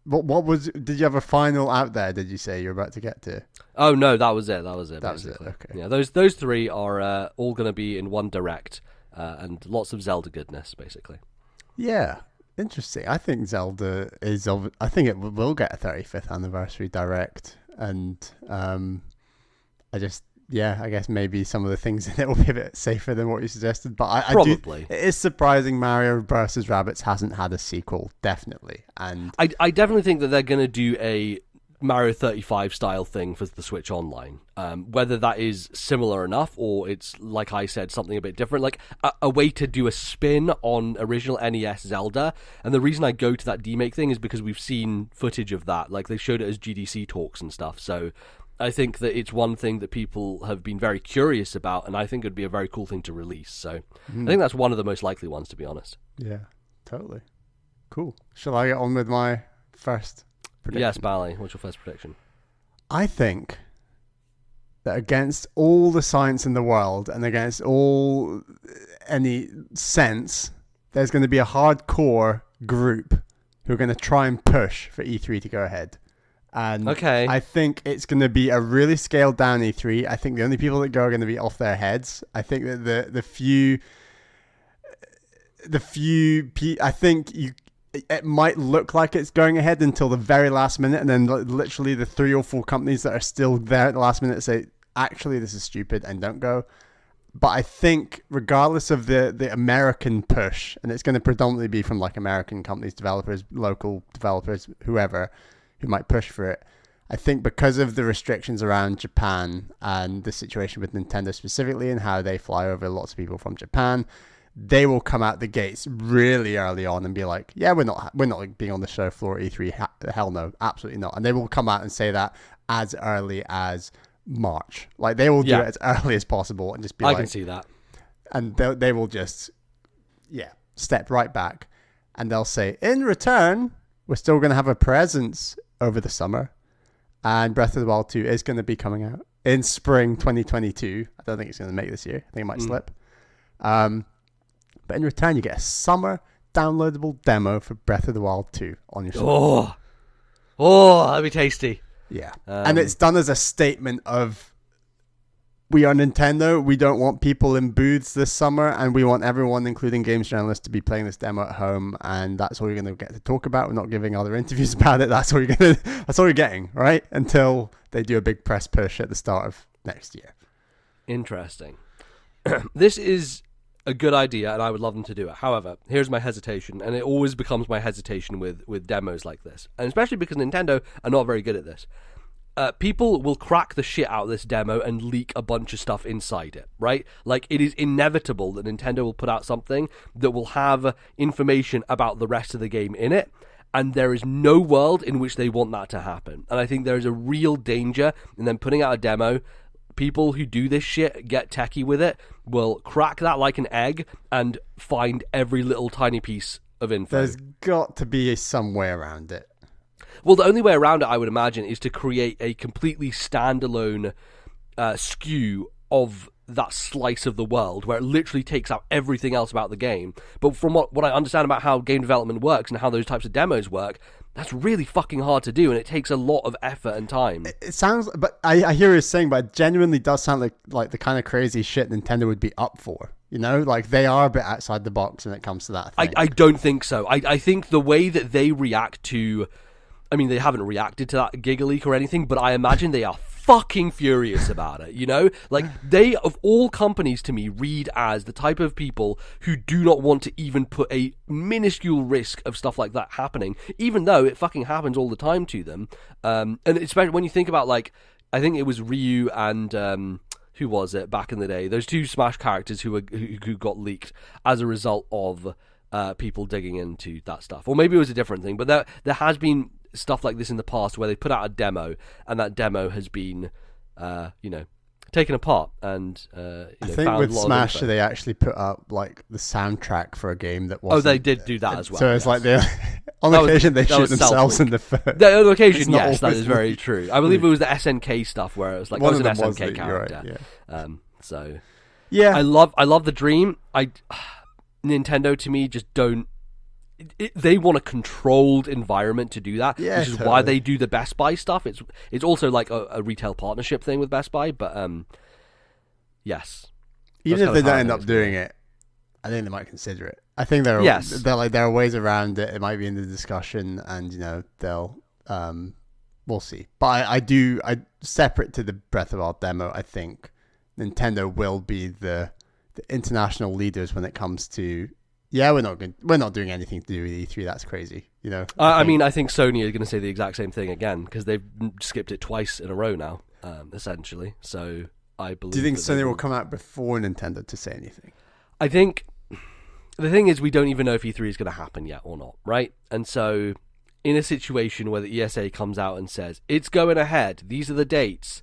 What was? Did you have a final out there? Did you say you're about to get to? Oh no, that was it. That was it. Okay. Yeah, those 3 are all going to be in one direct, and lots of Zelda goodness, basically. Yeah, interesting. I think Zelda is. I think it will get a 35th anniversary direct, and I guess maybe some of the things in it will be a bit safer than what you suggested. But probably it is surprising Mario vs. Rabbids hasn't had a sequel, definitely. And I definitely think that they're going to do a Mario 35 style thing for the Switch Online. Whether that is similar enough or it's, like I said, something a bit different, like a way to do a spin on original NES Zelda. And the reason I go to that demake thing is because we've seen footage of that. Like they showed it as GDC talks and stuff. So I think that it's one thing that people have been very curious about, and I think it would be a very cool thing to release. So I think that's one of the most likely ones, to be honest. Yeah, totally. Cool. Shall I get on with my first prediction? Yes, Bally, what's your first prediction? I think that against all the science in the world and against all any sense, there's going to be a hardcore group who are going to try and push for E3 to go ahead. And okay. I think it's going to be a really scaled down E3. I think the only people that go are going to be off their heads. I think that it might look like it's going ahead until the very last minute, and then literally the 3 or 4 companies that are still there at the last minute say, actually, this is stupid, and don't go. But I think regardless of the American push, and it's going to predominantly be from like American companies, developers, local developers, whoever, who might push for it, I think because of the restrictions around Japan and the situation with Nintendo specifically and how they fly over lots of people from Japan, they will come out the gates really early on and be like, yeah, we're not being on the show floor at E3. Hell no, absolutely not. And they will come out and say that as early as March. Like, they will do it as early as possible and just be I can see that. And they will just, step right back. And they'll say, in return, we're still going to have a presence over the summer. And Breath of the Wild 2 is going to be coming out in spring 2022. I don't think it's going to make this year. I think it might slip. But in return, you get a summer downloadable demo for Breath of the Wild 2 on your Switch. Oh, that'd be tasty. Yeah. And it's done as a statement of, we are Nintendo. We don't want people in booths this summer, and we want everyone, including games journalists, to be playing this demo at home. And that's all you're going to get to talk about. We're not giving other interviews about it. That's all you're getting, right? Until they do a big press push at the start of next year. Interesting. This is a good idea, and I would love them to do it. However, here's my hesitation, and it always becomes my hesitation with demos like this, and especially because Nintendo are not very good at this. People will crack the shit out of this demo and leak a bunch of stuff inside it, right? Like, it is inevitable that Nintendo will put out something that will have information about the rest of the game in it, and there is no world in which they want that to happen. And I think there is a real danger in them putting out a demo. People who do this shit, get techie with it, will crack that like an egg and find every little tiny piece of info. There's got to be some way around it. Well, the only way around it, I would imagine, is to create a completely standalone SKU of that slice of the world where it literally takes out everything else about the game. But from what I understand about how game development works and how those types of demos work, that's really fucking hard to do, and it takes a lot of effort and time. It sounds, but I hear what you're saying, but it genuinely does sound like the kind of crazy shit Nintendo would be up for. You know, like, they are a bit outside the box when it comes to that thing. I don't think so. I think the way that they react to, I mean, they haven't reacted to that Giga Leak or anything, but I imagine they are fucking furious about it, you know? Like, they, of all companies to me, read as the type of people who do not want to even put a minuscule risk of stuff like that happening, even though it fucking happens all the time to them. And especially when you think about, like, I think it was Ryu and who was it back in the day? Those two Smash characters who got leaked as a result of people digging into that stuff. Or maybe it was a different thing, but there has been stuff like this in the past where they put out a demo and that demo has been, taken apart and I think with Smash they actually put up like the soundtrack for a game that was. Oh, they did do that as well. So it's like on occasion they shoot themselves in the foot. On occasion, yes, that is very true. I believe it was the SNK stuff where it was like, it was an SNK character. Right, yeah. So yeah, I love the dream. Nintendo to me just don't. They want a controlled environment to do that, which is totally why they do the Best Buy stuff. It's also like a retail partnership thing with Best Buy, but yes. Even if they don't end up doing it, I think they might consider it. I think there are ways around it. It might be in the discussion, and they'll we'll see. But I separate to the Breath of the Wild demo, I think Nintendo will be the international leaders when it comes to. Yeah, we're not doing anything to do with E3. That's crazy, I think Sony are going to say the exact same thing again because they've skipped it twice in a row now, essentially. So I believe. Do you think Sony will come out before Nintendo to say anything? I think the thing is we don't even know if E3 is going to happen yet or not, right? And so in a situation where the ESA comes out and says it's going ahead, these are the dates.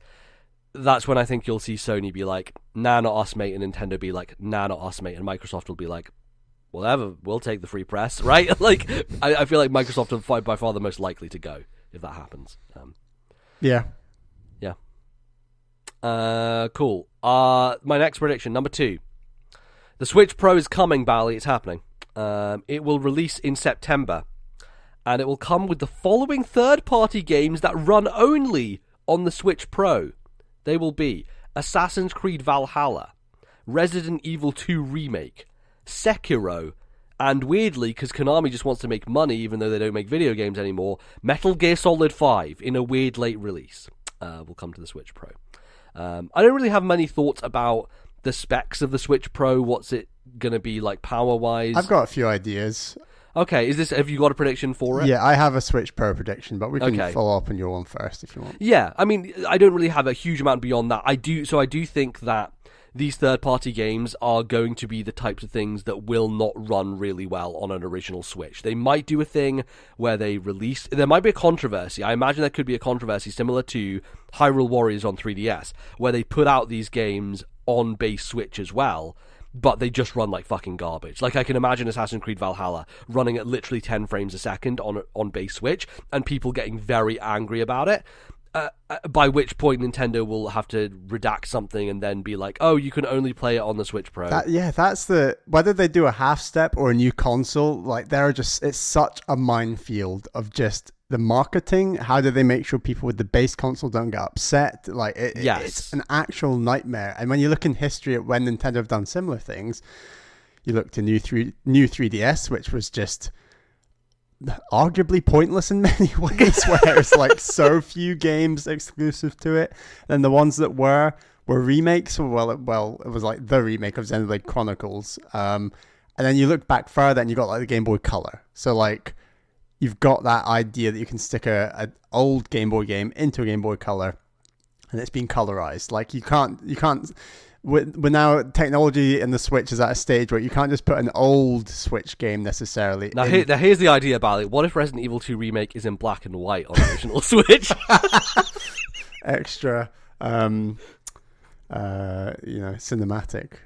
That's when I think you'll see Sony be like, "Nah, not us, mate," and Nintendo be like, "Nah, not us, mate," and Microsoft will be like, whatever, we'll take the free press, right? Like, I feel like Microsoft are by far the most likely to go if that happens. Yeah. Cool. My next prediction, number 2. The Switch Pro is coming, Bally. It's happening. It will release in September, and it will come with the following third-party games that run only on the Switch Pro. They will be Assassin's Creed Valhalla, Resident Evil 2 Remake, Sekiro, And weirdly, because Konami just wants to make money even though they don't make video games anymore, Metal Gear Solid 5 in a weird late release will come to the Switch Pro. I don't really have many thoughts about the specs of the Switch Pro. What's it going to be like power-wise? I've got a few ideas. Okay, have you got a prediction for it? Yeah, I have a Switch Pro prediction, but we can follow up on your one first if you want. Yeah, I mean, I don't really have a huge amount beyond that. I do think that these third-party games are going to be the types of things that will not run really well on an original Switch. They might do a thing where there might be a controversy. I imagine there could be a controversy similar to Hyrule Warriors on 3DS, where they put out these games on base Switch as well, but they just run like fucking garbage. Like, I can imagine Assassin's Creed Valhalla running at literally 10 frames a second on base Switch, and people getting very angry about it. By which point Nintendo will have to redact something and then be like, oh, you can only play it on the Switch Pro. That's whether they do a half step or a new console, like it's such a minefield of just the marketing. How do they make sure people with the base console don't get upset? Like, it's an actual nightmare. And when you look in history at when Nintendo have done similar things, you look to new 3DS, which was just arguably pointless in many ways, where it's like so few games exclusive to it. Then the ones that were remakes. Well, it was like the remake of Xenoblade Chronicles. And then you look back further and you got like the Game Boy Color. So like you've got that idea that you can stick an old Game Boy game into a Game Boy Color, and it's been colorized. Like you can't. We're now, technology in the Switch is at a stage where you can't just put an old Switch game necessarily. Now here's the idea, Bally. What if Resident Evil 2 Remake is in black and white on original Switch? Extra, cinematic.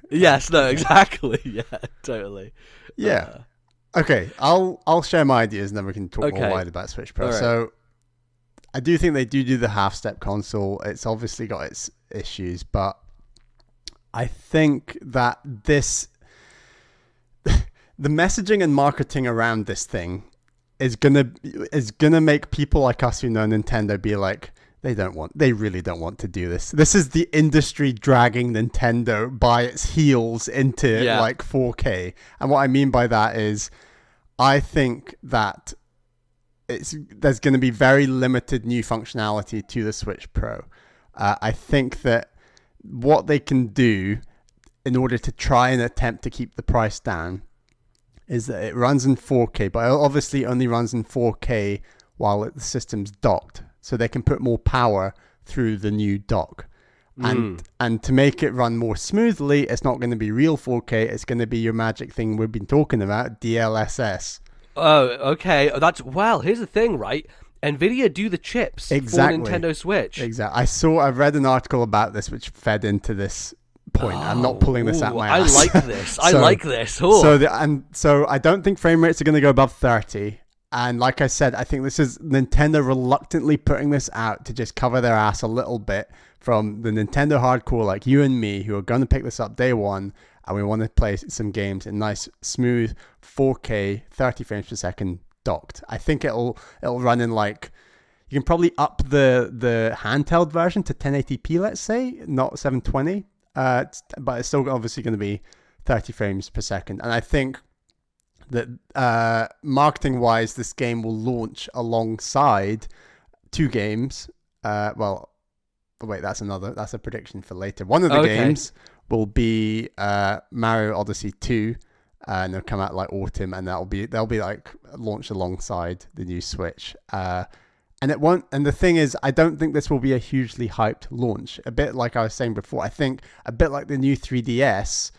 Yes, no, exactly. Yeah, totally. Yeah. Okay, I'll share my ideas and then we can talk more wide about Switch Pro. Right. So I do think they do the half-step console. It's obviously got its issues, but I think that the messaging and marketing around this thing is gonna make people like us who know Nintendo be like, they really don't want to do this. This is the industry dragging Nintendo by its heels into like 4K. And what I mean by that is, I think that there's going to be very limited new functionality to the Switch Pro. I think that what they can do in order to try and attempt to keep the price down is that it runs in 4K, but it obviously only runs in 4K while the system's docked. So they can put more power through the new dock. And to make it run more smoothly, it's not going to be real 4K. It's going to be your magic thing we've been talking about, DLSS. Oh, okay. Here's the thing, right? Nvidia do the chips for Nintendo Switch. Exactly. I've read an article about this which fed into this point. I'm not pulling this out my ass. I like this. I like this. So I don't think frame rates are going to go above 30. And like I said, I think this is Nintendo reluctantly putting this out to just cover their ass a little bit from the Nintendo hardcore like you and me who are going to pick this up day one, and we want to play some games in nice, smooth 4K, 30 frames per second docked. I think it'll run in like, you can probably up the handheld version to 1080p, let's say, not 720, but it's still obviously going to be 30 frames per second. And I think that marketing wise, this game will launch alongside two games. That's a prediction for later. One of the games will be Mario Odyssey 2. And they'll come out like autumn, and they'll be like launched alongside the new Switch. And the thing is, I don't think this will be a hugely hyped launch. A bit like I was saying before, I think a bit like the new 3DS.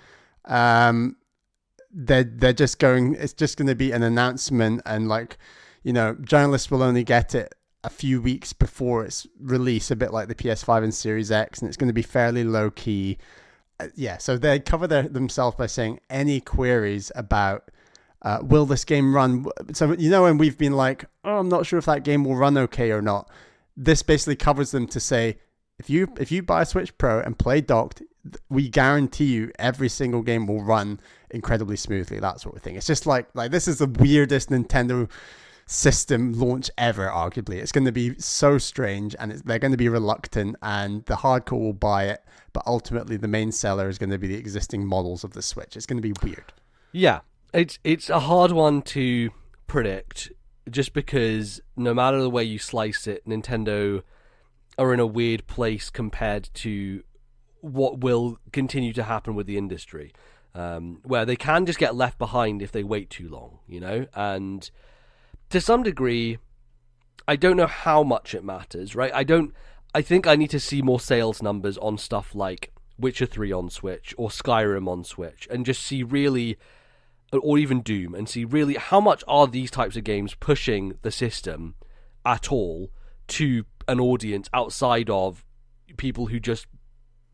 They're just going. It's just going to be an announcement, and like, journalists will only get it a few weeks before its release. A bit like the PS5 and Series X, and it's going to be fairly low key. So they cover themselves by saying any queries about will this game run. So when we've been like, oh, I'm not sure if that game will run okay or not. This basically covers them to say, if you buy a Switch Pro and play docked, we guarantee you every single game will run incredibly smoothly. That sort of thing. It's just like this is the weirdest Nintendo system launch ever. Arguably, it's going to be so strange, and they're going to be reluctant, and the hardcore will buy it. But ultimately, the main seller is going to be the existing models of the Switch. It's going to be weird. Yeah. It's a hard one to predict, just because no matter the way you slice it, Nintendo are in a weird place compared to what will continue to happen with the industry, where they can just get left behind if they wait too long, you know? And to some degree, I don't know how much it matters, right? I think I need to see more sales numbers on stuff like Witcher 3 on Switch or Skyrim on Switch, and just see really, or even Doom, and see really how much are these types of games pushing the system at all to an audience outside of people who just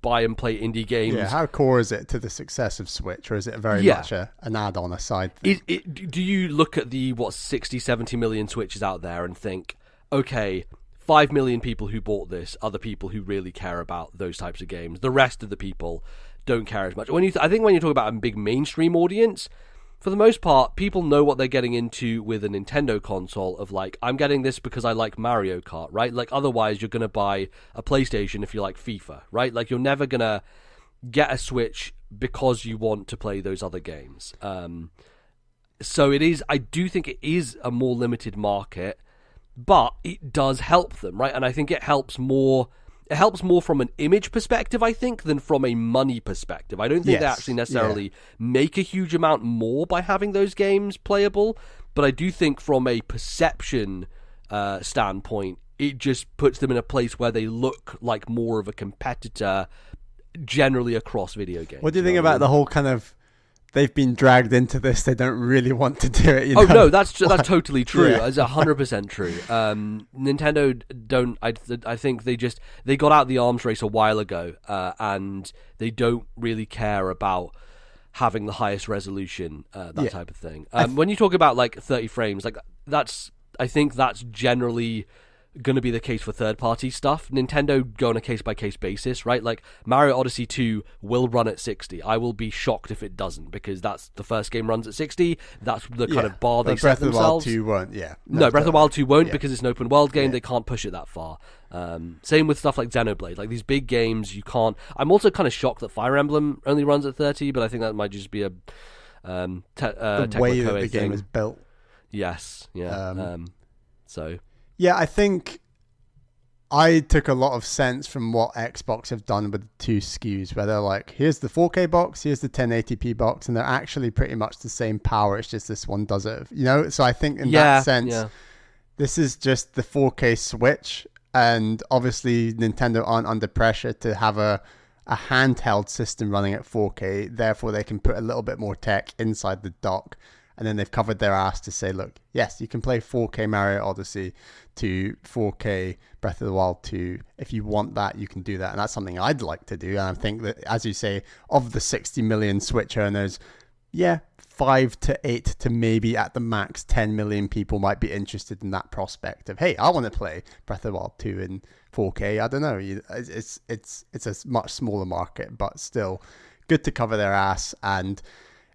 buy and play indie games. Yeah, how core is it to the success of Switch, or is it very much an add-on, a side thing? Do you look at the 60, 70 million Switches out there and think, okay, 5 million people who bought this are the people who really care about those types of games. The rest of the people don't care as much. I think when you talk about a big mainstream audience, for the most part, people know what they're getting into with a Nintendo console of like, I'm getting this because I like Mario Kart, right? Like, otherwise you're going to buy a PlayStation if you like FIFA, right? Like, you're never going to get a Switch because you want to play those other games. So I do think it is a more limited market, but it does help them, right? And I think it helps more from an image perspective, I think, than from a money perspective. I don't think they actually necessarily make a huge amount more by having those games playable, but I do think from a perception standpoint, it just puts them in a place where they look like more of a competitor generally across video games. What do you think about the whole kind of, they've been dragged into this, they don't really want to do it, you know? No, that's totally true. It's 100% true. Nintendo don't, I think they got out the arms race a while ago, and they don't really care about having the highest resolution, type of thing. When you talk about like 30 frames, like I think that's generally going to be the case for third-party stuff. Nintendo go on a case-by-case basis, right? Like, Mario Odyssey 2 will run at 60. I will be shocked if it doesn't, because that's the first game runs at 60. That's the kind of bar they set themselves. Breath of the Wild 2 won't, No, Breath of the Wild 2 won't, because it's an open-world game. They can't push it that far. Same with stuff like Xenoblade. Like, these big games, you can't... I'm also kind of shocked that Fire Emblem only runs at 30, but I think that might just be a the way that the game is built. Yes, yeah. Yeah, I think I took a lot of sense from what Xbox have done with the two SKUs, where they're like, here's the 4K box, here's the 1080p box, and they're actually pretty much the same power. It's just this one does it, you know? So I think in that sense, this is just the 4K Switch, and obviously Nintendo aren't under pressure to have a handheld system running at 4K, therefore they can put a little bit more tech inside the dock. And then they've covered their ass to say, look, yes, you can play 4K Mario Odyssey to 4K Breath of the Wild 2. If you want that, you can do that. And that's something I'd like to do. And I think that, as you say, of the 60 million Switch owners, 5 to 8 to maybe at the max 10 million people might be interested in that prospect of, hey, I want to play Breath of the Wild 2 in 4K. I don't know. It's a much smaller market, but still good to cover their ass. And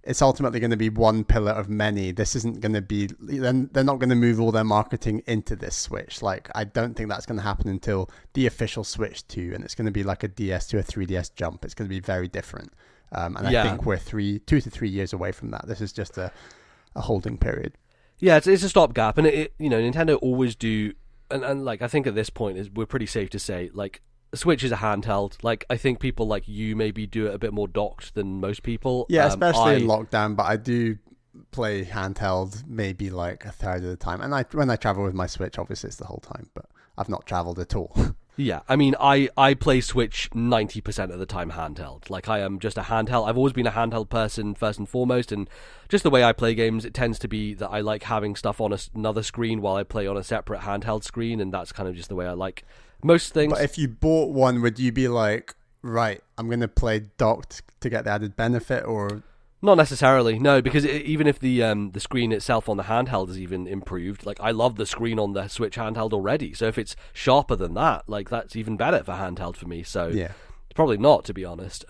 it's ultimately going to be one pillar of many. This isn't going to be... They're not going to move all their marketing into this Switch. Like, I don't think that's going to happen until the official Switch 2, and it's going to be like a DS to a 3DS jump. It's going to be very different. I think we're 2 to 3 years away from that. This is just a holding period. Yeah, it's a stopgap. And, Nintendo always do... And like, I think at this point, we're pretty safe to say, like, Switch is a handheld. Like, I think people like you maybe do it a bit more docked than most people. Yeah, especially in lockdown, but I do play handheld maybe like a third of the time. And when I travel with my Switch, obviously it's the whole time, but I've not traveled at all. Yeah, I mean, I play Switch 90% of the time handheld. Like, I am just a handheld. I've always been a handheld person first and foremost, and just the way I play games, it tends to be that I like having stuff on another screen while I play on a separate handheld screen, and that's kind of just the way I like most things. But if you bought one, would you be like, right, I'm going to play docked to get the added benefit, or... Not necessarily, no, because even if the screen itself on the handheld is even improved, like, I love the screen on the Switch handheld already, so if it's sharper than that, like, that's even better for handheld for me, so yeah. Probably not, to be honest,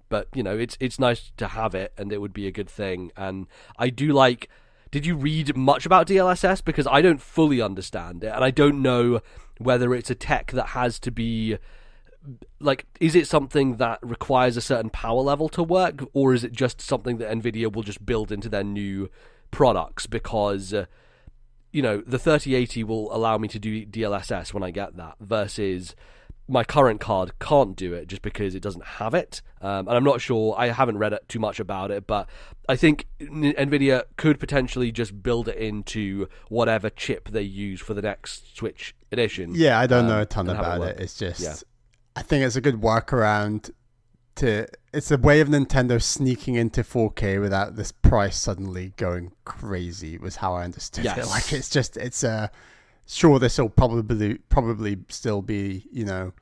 but, it's nice to have it, and it would be a good thing, and I do like... Did you read much about DLSS? Because I don't fully understand it, and I don't know whether it's a tech that has to be like, is it something that requires a certain power level to work, or is it just something that Nvidia will just build into their new products? Because you know, the 3080 will allow me to do DLSS when I get that, versus my current card can't do it just because it doesn't have it. And I'm not sure, I haven't read too much about it, but I think Nvidia could potentially just build it into whatever chip they use for the next Switch edition. Yeah, I don't know a ton about it. It's just, I think it's a good workaround it's a way of Nintendo sneaking into 4K without this price suddenly going crazy, was how I understood it. Like, sure, this will probably still be, you know,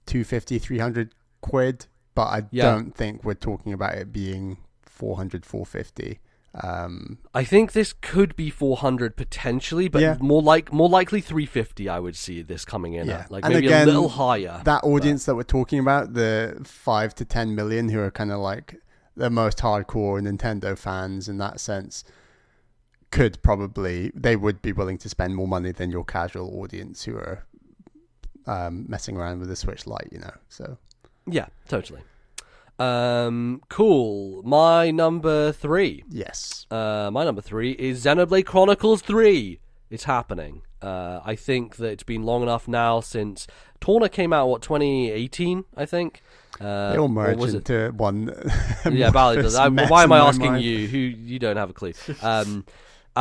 250, 300 quid, but I don't think we're talking about it being 400, 450. I think this could be 400 potentially, but more likely 350. I would see this coming in at, like, and maybe again, a little higher. That audience that we're talking about, the 5 to 10 million who are kind of like the most hardcore Nintendo fans in that sense, they would be willing to spend more money than your casual audience who are messing around with the Switch Lite, you know. So yeah, totally. Cool. My number 3. Yes. My number 3 is Xenoblade Chronicles 3. It's happening. I think that it's been long enough now since Torna came out, 2018, I think? They all merged into one. Yeah, Bally does. Why am I asking you? You don't have a clue.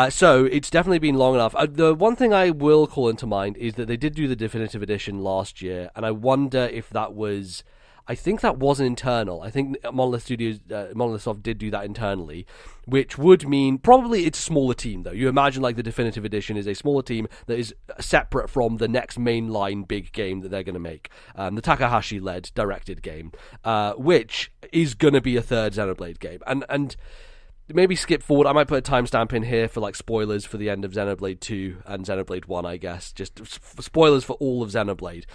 So it's definitely been long enough. The one thing I will call into mind is that they did do the definitive edition last year, and I wonder if that was... I think that wasn't internal. I think Monolith Soft did do that internally, which would mean probably it's a smaller team, though. You imagine like the definitive edition is a smaller team that is separate from the next mainline big game that they're going to make, the Takahashi-led directed game, which is going to be a third Xenoblade game. And maybe skip forward. I might put a timestamp in here for like spoilers for the end of Xenoblade 2 and Xenoblade 1, I guess. Just spoilers for all of Xenoblade.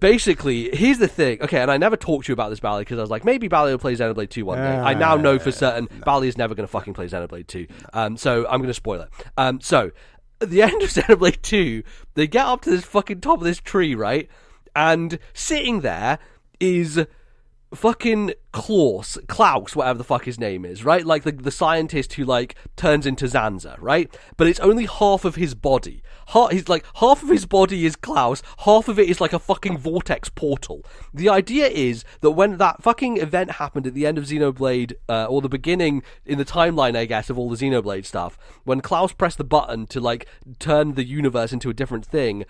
Basically, here's the thing. Okay, and I never talked to you about this, Bally, because I was like, maybe Bally will play Xenoblade 2 one day. I now know for certain Bally is never going to fucking play Xenoblade 2. So I'm going to spoil it. So, at the end of Xenoblade 2, they get up to this fucking top of this tree, right? And sitting there is fucking Klaus, whatever the fuck his name is, right? Like the scientist who like turns into Zanza, right? But it's only half of his body. He's like, half of his body is Klaus, half of it is like a fucking vortex portal. The idea is that when that fucking event happened at the end of Xenoblade, or the beginning in the timeline, I guess, of all the Xenoblade stuff, when Klaus pressed the button to like turn the universe into a different thing,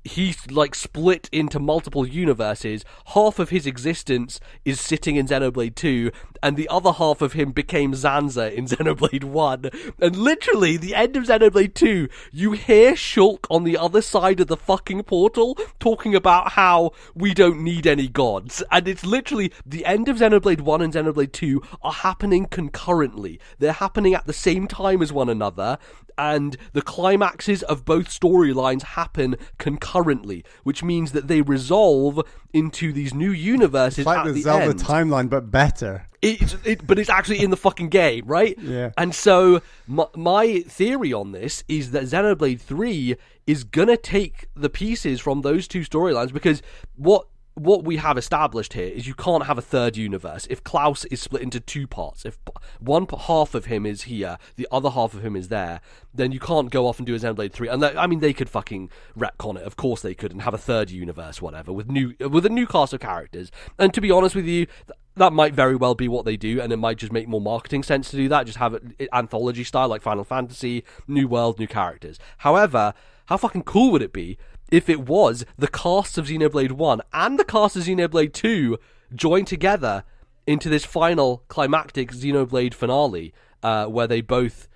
he's like split into multiple universes. Half of his existence is sitting in Xenoblade 2, and the other half of him became Zanza in Xenoblade 1. And literally, the end of Xenoblade 2, you hear Shulk on the other side of the fucking portal talking about how we don't need any gods. And it's literally, the end of Xenoblade 1 and Xenoblade 2 are happening concurrently. They're happening at the same time as one another, and the climaxes of both storylines happen concurrently, which means that they resolve into these new universes it's like at the Zelda end. Timeline, but better. But it's actually in the fucking game, right? Yeah. And so my theory on this is that Xenoblade 3 is gonna take the pieces from those two storylines, because what we have established here is you can't have a third universe. If Klaus is split into two parts, if one half of him is here, the other half of him is there, then you can't go off and do a Xenoblade 3. And I mean, they could fucking retcon it. Of course they could, and have a third universe, whatever, with a new cast of characters. And to be honest with you, that might very well be what they do, and it might just make more marketing sense to do that. Just have it anthology style, like Final Fantasy, new world, new characters. However, how fucking cool would it be if it was the casts of Xenoblade 1 and the cast of Xenoblade 2 joined together into this final climactic Xenoblade finale, where they both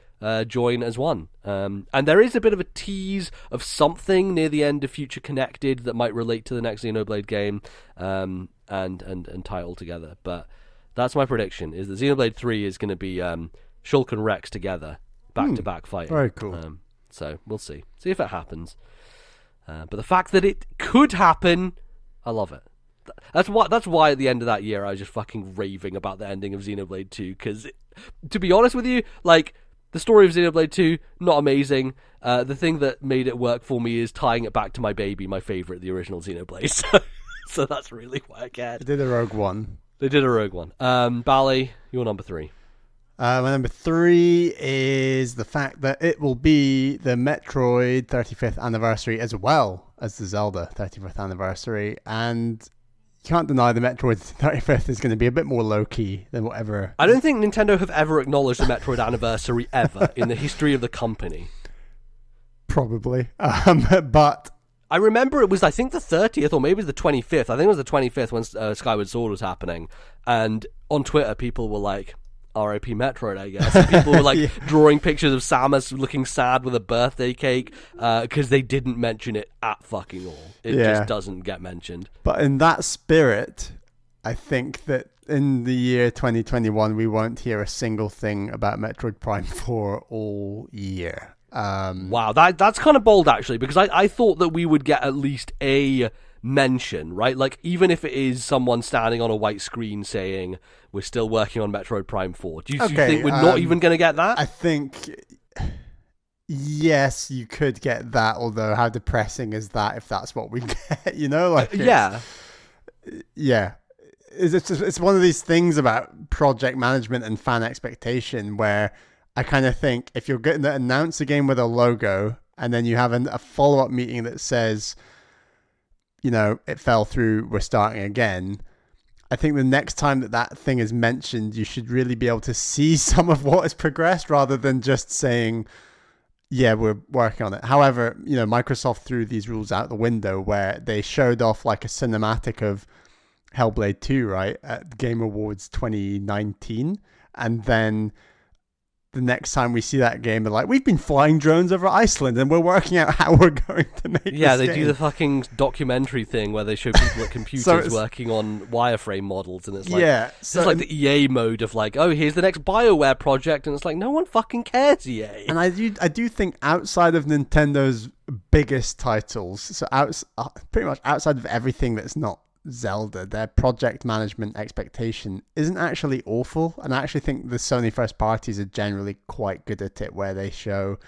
join as one. And there is a bit of a tease of something near the end of Future Connected that might relate to the next Xenoblade game, and tie it all together. But that's my prediction, is that Xenoblade 3 is going to be Shulk and Rex together, back-to-back fighting. Very cool. So we'll see if it happens. But the fact that it could happen, I love it. That's why at the end of that year I was just fucking raving about the ending of Xenoblade 2, because to be honest with you, like, The story of Xenoblade 2, not amazing. The thing that made it work for me is tying it back to my baby, my favourite, the original Xenoblade. So that's really why I cared. They did a Rogue One. Bally, your number 3. My number 3 is the fact that it will be the Metroid 35th anniversary as well as the Zelda 35th anniversary. And you can't deny the Metroid 35th is going to be a bit more low-key than whatever. I don't think Nintendo have ever acknowledged the Metroid anniversary ever in the history of the company. Probably. But I remember it was, I think, the 30th or maybe it was the 25th. I think it was the 25th when Skyward Sword was happening. And on Twitter, people were like, R.I.P. Metroid, I guess. And people were like drawing pictures of Samus looking sad with a birthday cake because they didn't mention it at fucking all. It just doesn't get mentioned. But in that spirit, I think that in the year 2021, we won't hear a single thing about Metroid Prime 4 all year. Wow, that's kind of bold, actually, because I thought that we would get at least a mention, right? Like, even if it is someone standing on a white screen saying, we're still working on Metroid Prime 4. Do you think we're not even going to get that? I think, yes, you could get that, although how depressing is that if that's what we get, you know? Like, yeah. It's one of these things about project management and fan expectation where I kind of think if you're going to announce a game with a logo and then you have a follow-up meeting that says, you know, it fell through, we're starting again, I think the next time that thing is mentioned, you should really be able to see some of what has progressed rather than just saying, yeah, we're working on it. However, you know, Microsoft threw these rules out the window where they showed off like a cinematic of Hellblade 2, right, at Game Awards 2019. And then the next time we see that game, they're like, we've been flying drones over Iceland and we're working out how we're going to make this game. Do the fucking documentary thing where they show people at computers working on wireframe models, and it's like, it's like the EA mode of like, oh, here's the next BioWare project, and it's like, no one fucking cares, EA. And I do think outside of Nintendo's biggest titles, so pretty much outside of everything that's not Zelda, their project management expectation isn't actually awful, and I actually think the Sony first parties are generally quite good at it, where they show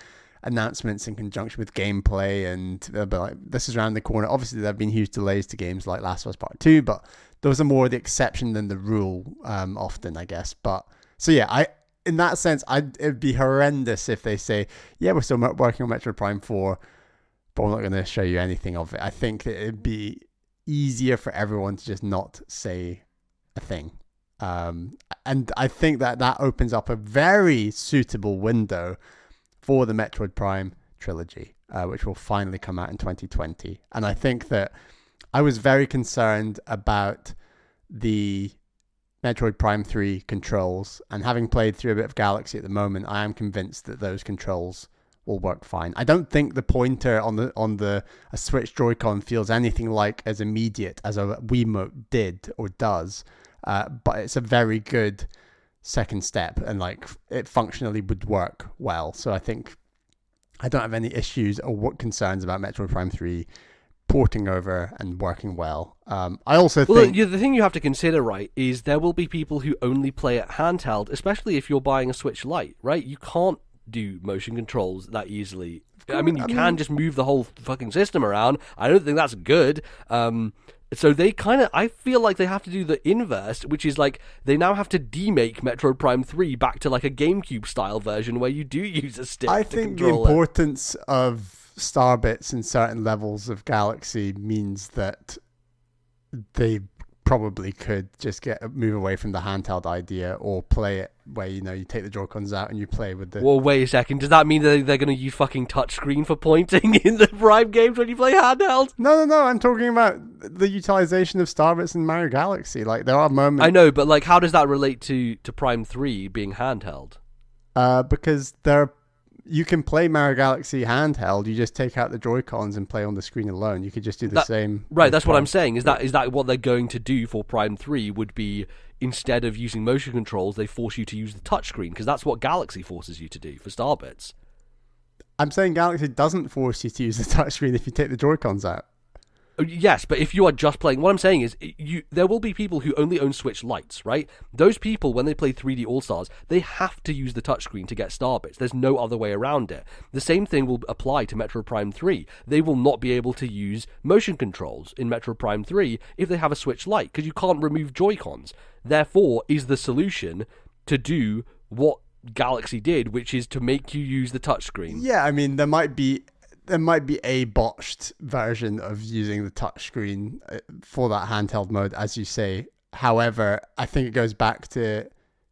announcements in conjunction with gameplay, and they'll be like, this is around the corner. Obviously there have been huge delays to games like Last of Us Part 2, but those are more the exception than the rule, often, I guess. But so yeah, in that sense, it'd be horrendous if they say, yeah, we're still working on Metroid Prime 4, but we're not going to show you anything of it. I think that it'd be easier for everyone to just not say a thing. And I think that opens up a very suitable window for the Metroid Prime trilogy, which will finally come out in 2020. And I think that I was very concerned about the Metroid Prime 3 controls, and having played through a bit of Galaxy at the moment, I am convinced that those controls will work fine. I don't think the pointer on a Switch Joy-Con feels anything like as immediate as a Wiimote did or does, but it's a very good second step, and like it functionally would work well. So I think I don't have any issues or concerns about Metroid Prime 3 porting over and working well. I also think the thing you have to consider, right, is there will be people who only play it handheld, especially if you're buying a Switch Lite, right? You can't do motion controls that easily. I mean, you can just move the whole fucking system around. I don't think that's good. So they I feel like they have to do the inverse, which is like they now have to demake Metroid Prime 3 back to like a GameCube style version where you do use a stick. I think the importance of Starbits in certain levels of Galaxy means that they probably could just move away from the handheld idea, or play it where, you know, you take the Joy-Cons out and you play with the... Well, wait a second. Does that mean that they're going to use fucking touchscreen for pointing in the Prime games when you play handheld? No. I'm talking about the utilization of Starbits in Mario Galaxy. Like, there are moments... I know, but like, how does that relate to Prime 3 being handheld? Because you can play Mario Galaxy handheld. You just take out the Joy-Cons and play on the screen alone. You could just do the same. Right, that's what I'm saying. Is that what they're going to do for Prime 3 would be, instead of using motion controls, they force you to use the touchscreen, because that's what Galaxy forces you to do for Starbits. I'm saying Galaxy doesn't force you to use the touchscreen if you take the Joy-Cons out. Yes, but if you are just playing, what I'm saying is, there will be people who only own Switch Lites, right? Those people, when they play 3D All-Stars, they have to use the touchscreen to get star bits. There's no other way around it. The same thing will apply to Metro Prime 3. They will not be able to use motion controls in Metro Prime 3 if they have a Switch Lite, because you can't remove Joy-Cons. Therefore, is the solution to do what Galaxy did, which is to make you use the touchscreen. Yeah, I mean, there might be a botched version of using the touchscreen for that handheld mode, as you say. However, I think it goes back to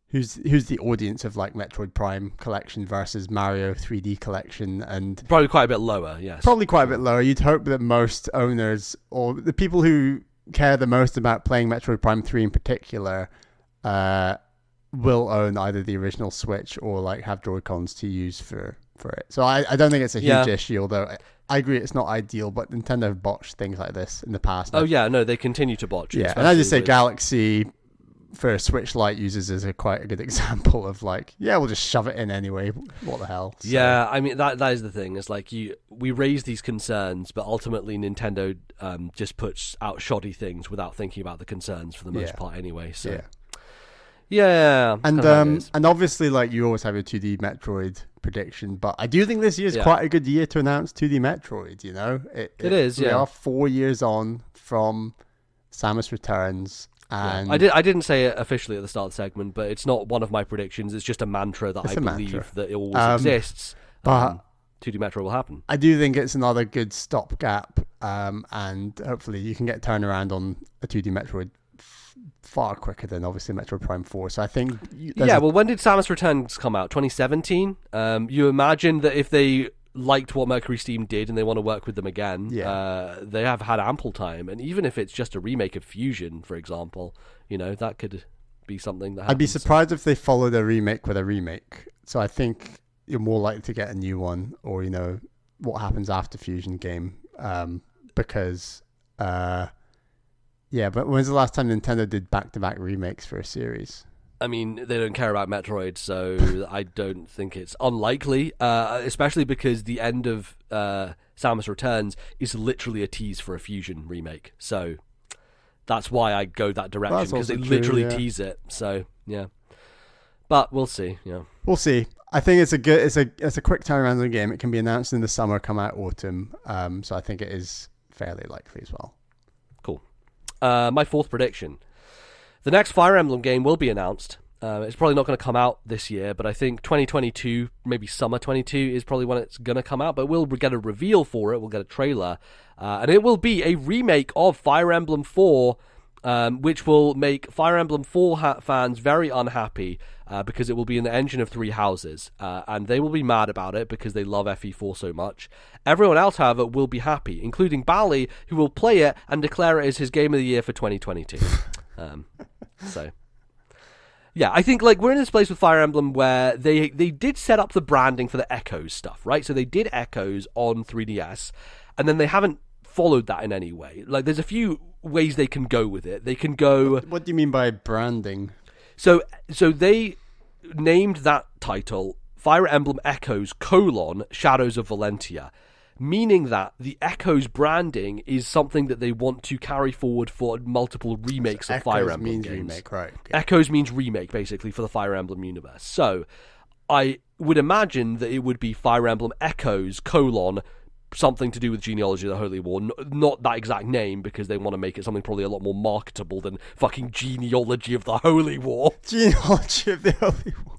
who's the audience of like Metroid Prime Collection versus Mario 3D Collection, and probably quite a bit lower. Yes, probably quite a bit lower. You'd hope that most owners, or the people who care the most about playing Metroid Prime 3 in particular, will own either the original Switch or like have Joy-Cons to use for it. So I don't think it's a huge issue, although I agree it's not ideal, but Nintendo have botched things like this in the past. Oh yeah, no, they continue to botch. Yeah, and I just say Galaxy for Switch Lite users is quite a good example of like, yeah, we'll just shove it in anyway. What the hell? So, yeah, I mean that is the thing. It's like we raise these concerns, but ultimately Nintendo just puts out shoddy things without thinking about the concerns for the most part anyway. So. Yeah. Yeah, and obviously, like, you always have a 2D Metroid prediction, but I do think this year is quite a good year to announce 2D Metroid. You know, it is. We are 4 years on from Samus Returns, and I didn't say it officially at the start of the segment, but it's not one of my predictions. It's just a mantra that I believe that it always exists. But 2D Metroid will happen. I do think it's another good stopgap, and hopefully you can get turnaround on a 2D Metroid far quicker than obviously Metroid Prime 4. So I think well, when did Samus Returns come out? 2017. You imagine that if they liked what Mercury Steam did and they want to work with them again, they have had ample time. And even if it's just a remake of Fusion, for example, you know, that could be something that happens. I'd be surprised if they followed a remake with a remake. So I think you're more likely to get a new one, or, you know, what happens after Fusion game, because but when's the last time Nintendo did back-to-back remakes for a series? I mean, they don't care about Metroid, so I don't think it's unlikely, especially because the end of Samus Returns is literally a tease for a Fusion remake. So that's why I go that direction, because they literally tease it. So, yeah. But we'll see, We'll see. I think it's a quick turnaround of the game. It can be announced in the summer, come out autumn. So I think it is fairly likely as well. Cool. My fourth prediction. The next Fire Emblem game will be announced. It's probably not going to come out this year, but I think 2022, maybe summer 22, is probably when it's going to come out. But we'll get a reveal for it. We'll get a trailer. And it will be a remake of Fire Emblem 4, which will make Fire Emblem 4 fans very unhappy because it will be in the engine of 3 houses. And they will be mad about it because they love FE4 so much. Everyone else, however, will be happy, including Bally, who will play it and declare it as his game of the year for 2022. So, yeah, I think like we're in this place with Fire Emblem where they did set up the branding for the Echoes stuff, right? So they did Echoes on 3DS, and then they haven't followed that in any way. Like, there's a few ways they can go with it. They can go... What do you mean by branding? So they named that title Fire Emblem Echoes: Shadows of Valentia, meaning that the Echoes branding is something that they want to carry forward for multiple remakes of Fire Emblem games. Remake, right? Okay. Echoes means remake, basically, for the Fire Emblem universe. So I would imagine that it would be Fire Emblem Echoes: something to do with Genealogy of the Holy War. Not that exact name, because they want to make it something probably a lot more marketable than fucking Genealogy of the Holy War. Genealogy of the Holy War.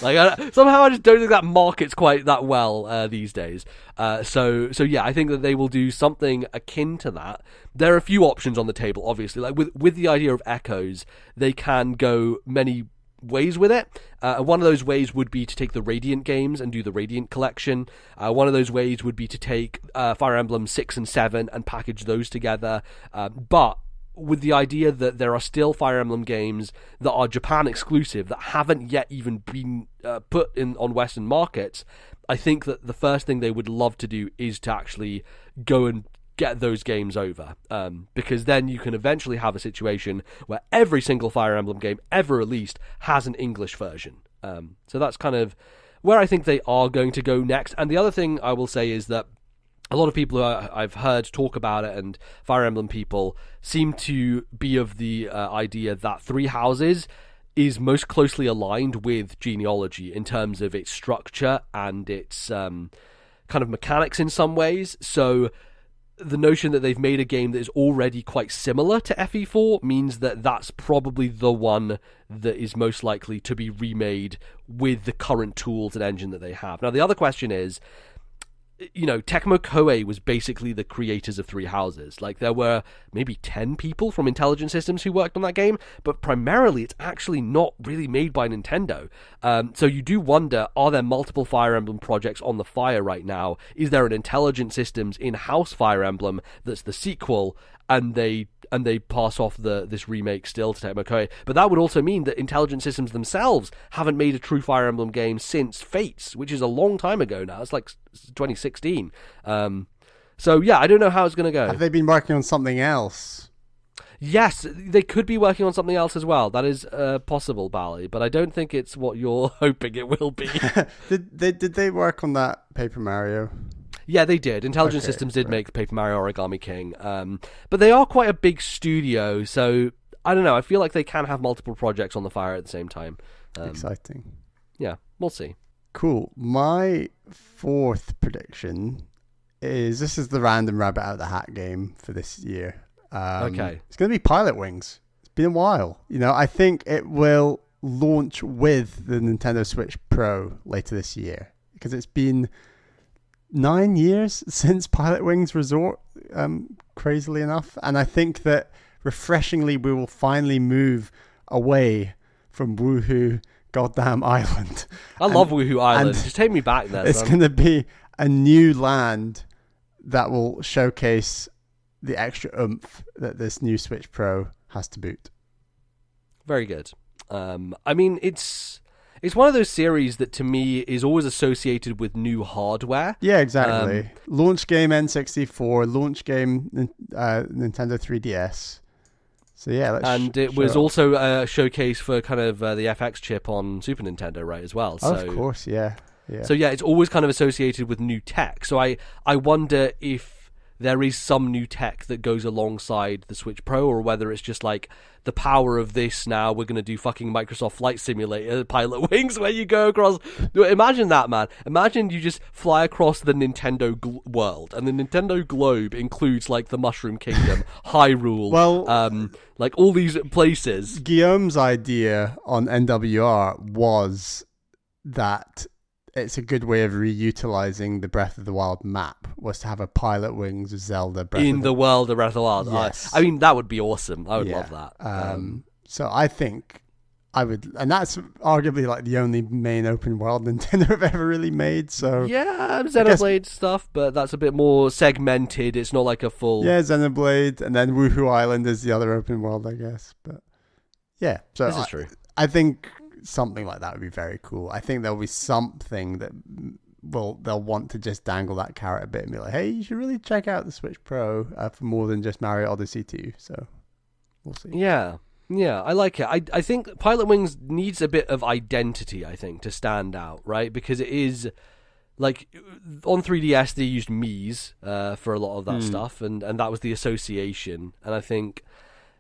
Like, somehow I just don't think that markets quite that well these days. So yeah, I think that they will do something akin to that. There are a few options on the table, obviously. Like with the idea of Echoes, they can go many ways with it. One of those ways would be to take the Radiant games and do the Radiant collection. One of those ways would be to take Fire Emblem 6 and 7 and package those together. But with the idea that there are still Fire Emblem games that are Japan exclusive that haven't yet even been put in on Western markets, I think that the first thing they would love to do is to actually go and get those games over, because then you can eventually have a situation where every single Fire Emblem game ever released has an English version. So that's kind of where I think they are going to go next. And the other thing I will say is that a lot of people who I've heard talk about it, and Fire Emblem people, seem to be of the idea that Three Houses is most closely aligned with Genealogy in terms of its structure and its kind of mechanics in some ways. So the notion that they've made a game that is already quite similar to FE4 means that that's probably the one that is most likely to be remade with the current tools and engine that they have. Now, the other question is, Tecmo Koei was basically the creators of Three Houses. Like, there were maybe 10 people from Intelligent Systems who worked on that game, but primarily it's actually not really made by Nintendo. So you do wonder, are there multiple Fire Emblem projects on the fire right now? Is there an Intelligent Systems in-house Fire Emblem that's the sequel, and they pass off this remake still to Tecmo Koei? But that would also mean that Intelligent Systems themselves haven't made a true Fire Emblem game since Fates, which is a long time ago now. It's like 2016. So yeah, I don't know how it's going to go. Have they been working on something else? Yes, they could be working on something else as well. That is possible, Bally, but I don't think it's what you're hoping it will be. Did they work on that Paper Mario? Yeah, they did. Intelligent Systems did make Paper Mario Origami King. But they are quite a big studio, so I don't know. I feel like they can have multiple projects on the fire at the same time. Exciting. Yeah, we'll see. Cool. My fourth prediction is, this is the random rabbit out of the hat game for this year. Okay. It's going to be Pilot Wings. It's been a while. I think it will launch with the Nintendo Switch Pro later this year, because it's been 9 years since Pilot Wings Resort, crazily enough. And I think that refreshingly we will finally move away from Woohoo Goddamn Island. I love Woohoo Island. Just take me back there. It's going to be a new land that will showcase the extra oomph that this new Switch Pro has to boot. Very good. I mean, it's one of those series that to me is always associated with new hardware. Yeah, exactly. Launch game N64, launch game Nintendo 3DS. So yeah, it was also a showcase for kind of the FX chip on Super Nintendo, right, as well. So, of course, yeah. So yeah, it's always kind of associated with new tech. So I wonder if there is some new tech that goes alongside the Switch Pro, or whether it's just like the power of this. Now we're going to do fucking Microsoft Flight Simulator Pilot Wings, where you go across. Imagine that, man. Imagine you just fly across the Nintendo world, and the Nintendo globe includes like the Mushroom Kingdom, Hyrule, like all these places. Guillaume's idea on NWR was that it's a good way of reutilizing the Breath of the Wild map, was to have a Pilot Wings Zelda in the world of Breath of the Wild. Yes. I mean, that would be awesome. I would love that. So I think I would, and that's arguably like the only main open world Nintendo have ever really made. So yeah, Xenoblade stuff, but that's a bit more segmented. It's not like a full. Yeah, Xenoblade, and then Woohoo Island is the other open world, I guess. But yeah, so this is true. I think something like that would be very cool. I think there'll be something that they'll want to just dangle that carrot a bit and be like, hey, you should really check out the Switch Pro for more than just Mario Odyssey 2. So we'll see. Yeah, I like it. I think Pilot Wings needs a bit of identity, I think, to stand out, right? Because it is like on 3DS they used Nbz for a lot of that stuff, and that was the association. And I think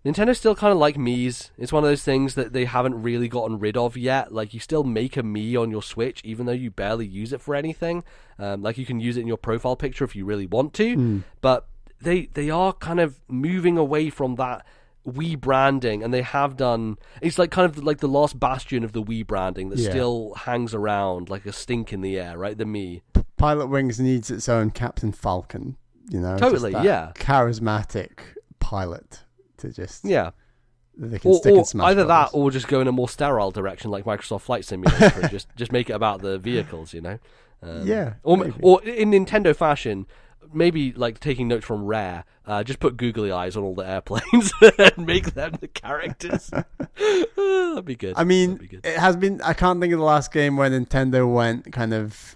Nintendo's still kind of like Nbz. It's one of those things that they haven't really gotten rid of yet. Like, you still make a Mii on your Switch, even though you barely use it for anything. Like, you can use it in your profile picture if you really want to. But they are kind of moving away from that Wii branding, and they have done. It's like kind of like the last bastion of the Wii branding that still hangs around like a stink in the air, right? The Mii. Pilot Wings needs its own Captain Falcon, Totally, charismatic pilot. To just they can or either Brothers. That, or just go in a more sterile direction like Microsoft Flight Simulator, and just make it about the vehicles, or in Nintendo fashion, maybe like taking notes from Rare, just put googly eyes on all the airplanes and make them the characters. That'd be good. I mean, it has been. I can't think of the last game where Nintendo went kind of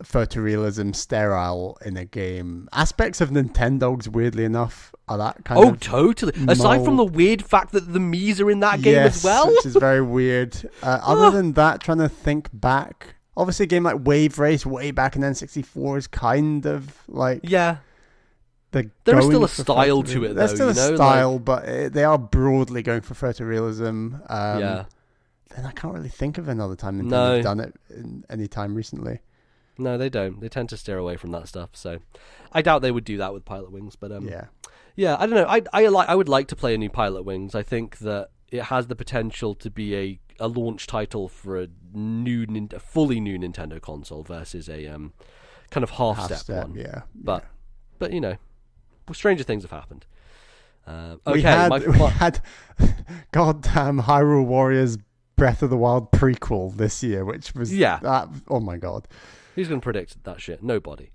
photorealism sterile in a game. Aspects of Nintendogs, weirdly enough, are that kind of totally. Aside from the weird fact that the Mii's are in that game as well, which is very weird. Other than that, trying to think back, Obviously, a game like Wave Race way back in N64 is kind of like... Yeah. There is still a style to it, though. There's still a style, but they are broadly going for photorealism. Yeah. Then I can't really think of another time Nintendo's done it any time recently. No, they don't. They tend to steer away from that stuff. So I doubt they would do that with Pilot Wings. But yeah, I don't know. I would like to play a new Pilot Wings. I think that it has the potential to be a launch title for a fully new Nintendo console versus a kind of half-step one. Yeah. But you know, stranger things have happened. We had goddamn Hyrule Warriors Breath of the Wild prequel this year, which was oh my god. Who's going to predict that shit? Nobody.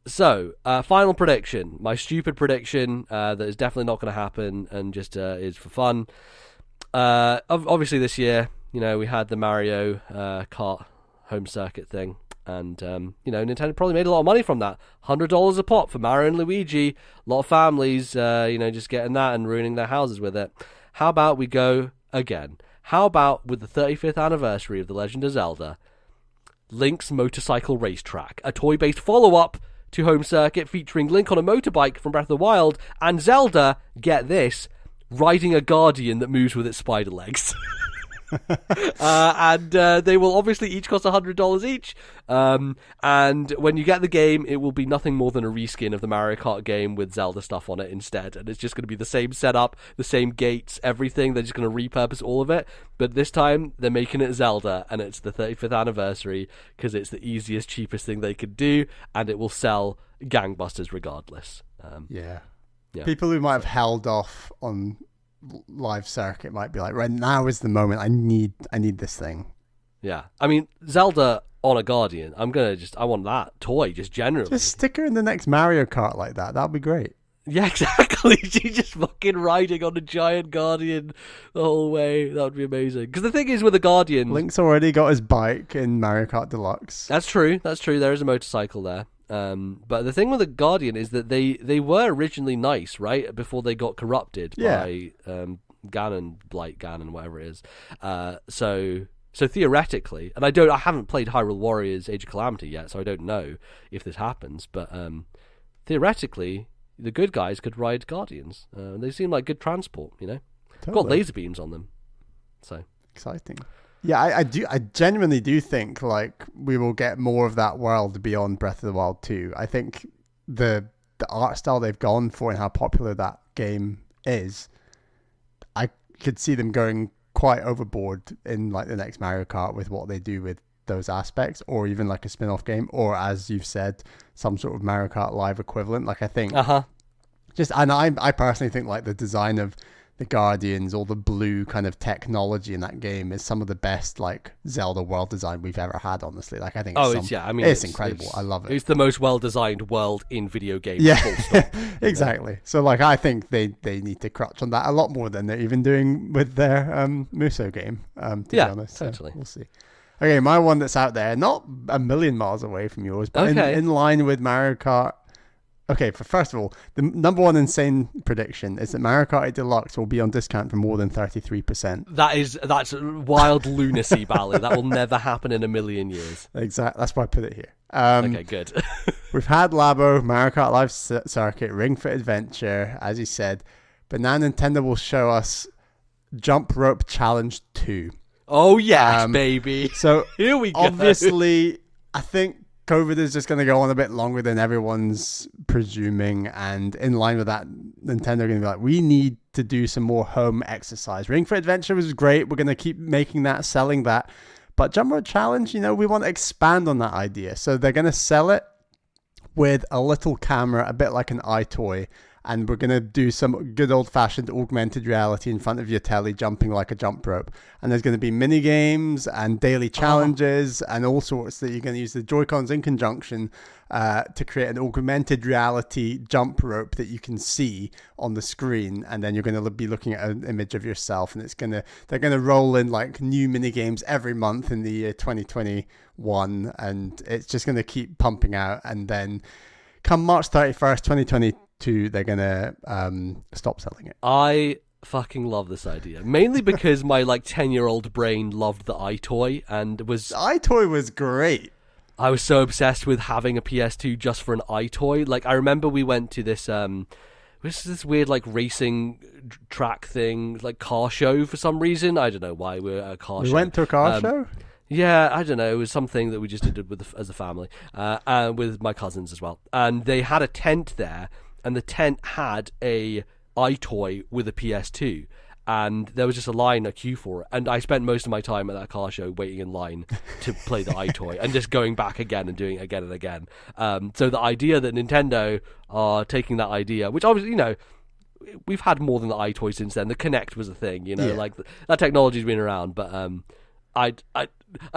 So, final prediction. My stupid prediction that is definitely not going to happen and just is for fun. Obviously this year, you know, we had the Mario Kart home circuit thing. And, you know, Nintendo probably made a lot of money from that. $100 a pop for Mario and Luigi. A lot of families, you know, just getting that and ruining their houses with it. How about we go again? How about with the 35th anniversary of The Legend of Zelda, Link's Motorcycle Racetrack, a toy-based follow-up to Home Circuit featuring Link on a motorbike from Breath of the Wild, and Zelda, get this, riding a guardian that moves with its spider legs. And they will obviously each cost $100 each. And when you get the game, it will be nothing more than a reskin of the Mario Kart game with Zelda stuff on it instead. And it's just going to be the same setup, the same gates, everything. They're just going to repurpose all of it. But this time, they're making it Zelda, and it's the 35th anniversary because it's the easiest, cheapest thing they could do, and it will sell gangbusters regardless. Yeah. People who might have held off on live circuit might be like, right now is the moment. I need this thing. Yeah, I mean, Zelda on a Guardian. I want that toy just generally. Just stick her in the next Mario Kart like that. That'd be great. Yeah, exactly. She's just fucking riding on a giant Guardian the whole way. That would be amazing. Because the thing is with a Guardian, Link's already got his bike in Mario Kart Deluxe. That's true. There is a motorcycle there. But the thing with the Guardian is that they were originally nice, right? Before they got corrupted by Blight Ganon, whatever it is. So theoretically, and I haven't played Hyrule Warriors Age of Calamity yet, so I don't know if this happens. But theoretically, the good guys could ride Guardians. They seem like good transport, you know. Totally. Got laser beams on them, so exciting. Yeah, I genuinely do think like we will get more of that world beyond Breath of the Wild 2. I think the art style they've gone for and how popular that game is, I could see them going quite overboard in like the next Mario Kart with what they do with those aspects, or even like a spin-off game, or as you've said, some sort of Mario Kart Live equivalent. Like I think I personally think like the design of the Guardians, all the blue kind of technology in that game is some of the best like Zelda world design we've ever had, honestly. Like I think it's incredible. I love it. It's the most well-designed world in video games. Yeah, full stop, exactly. So like I think they need to crutch on that a lot more than they're even doing with their Muso game, to be honest. Totally. So we'll see. Okay, my one that's out there, not a million miles away from yours, but in line with Mario Kart. Okay, first of all, the number one insane prediction is that Mario Kart 8 Deluxe will be on discount for more than 33%. That's wild lunacy, Bally. That will never happen in a million years. Exactly. That's why I put it here. Okay, good. We've had Labo, Mario Kart Live Circuit, Ring Fit Adventure, as you said, but now Nintendo will show us Jump Rope Challenge 2. Oh, yes, baby. So here we go. Obviously, I think COVID is just going to go on a bit longer than everyone's presuming, and in line with that, Nintendo are going to be like, we need to do some more home exercise. Ring Fit Adventure was great. We're going to keep making that, selling that. But Jump Rope Challenge, you know, we want to expand on that idea. So they're going to sell it with a little camera, a bit like an iToy, and we're going to do some good old-fashioned augmented reality in front of your telly, jumping like a jump rope. And there's going to be mini games and daily challenges and all sorts that you're going to use the Joy-Cons in conjunction to create an augmented reality jump rope that you can see on the screen. And then you're going to be looking at an image of yourself, and they're going to roll in like new mini games every month in the year 2021, and it's just going to keep pumping out. And then come March 31st, 2022, they're going to stop selling it. I fucking love this idea. Mainly because my 10-year-old brain loved the iToy and was... The iToy was great. I was so obsessed with having a PS2 just for an iToy. I remember we went to this this weird racing track thing, car show for some reason. I don't know why we were at a car show. We went to a car show? Yeah, I don't know. It was something that we just did as a family, and with my cousins as well. And they had a tent there, and the tent had a iToy with a PS2. And there was just a queue for it. And I spent most of my time at that car show waiting in line to play the iToy and just going back again and doing it again and again. So the idea that Nintendo are taking that idea, which obviously, we've had more than the iToy since then. The Kinect was a thing, that technology's been around. But I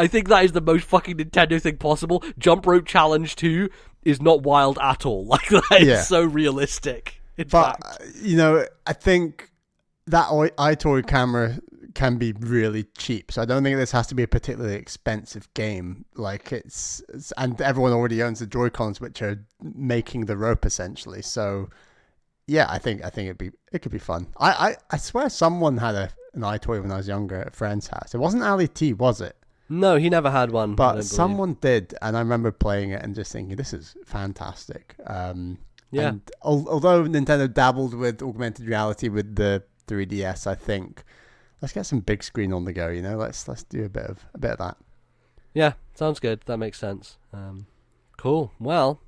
think that is the most fucking Nintendo thing possible. Jump Rope Challenge 2 is not wild at all. That is so realistic. I think that iToy camera can be really cheap, so I don't think this has to be a particularly expensive game. And everyone already owns the Joy-Cons, which are making the rope essentially. So yeah, I think it could be fun. I swear someone had an iToy when I was younger at a friend's house. It wasn't Ali T, was it? No, he never had one. But someone did, and I remember playing it and just thinking, this is fantastic. And although Nintendo dabbled with augmented reality with the 3DS, I think let's get some big screen on the go. Let's do a bit of that. Yeah, sounds good. That makes sense. Cool. Well,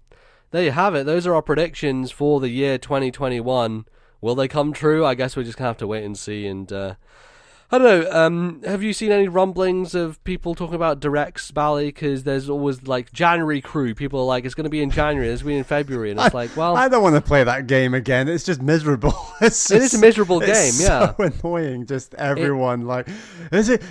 there you have it. Those are our predictions for the year 2021. Will they come true? I guess we're just gonna have to wait and see. And I don't know. Have you seen any rumblings of people talking about directs, Bally? Because there's always January crew. People are like, it's going to be in January, it's going to be in February, and it's I don't want to play that game again. It's just miserable. It is a miserable game. Yeah, so annoying. Just everyone is it?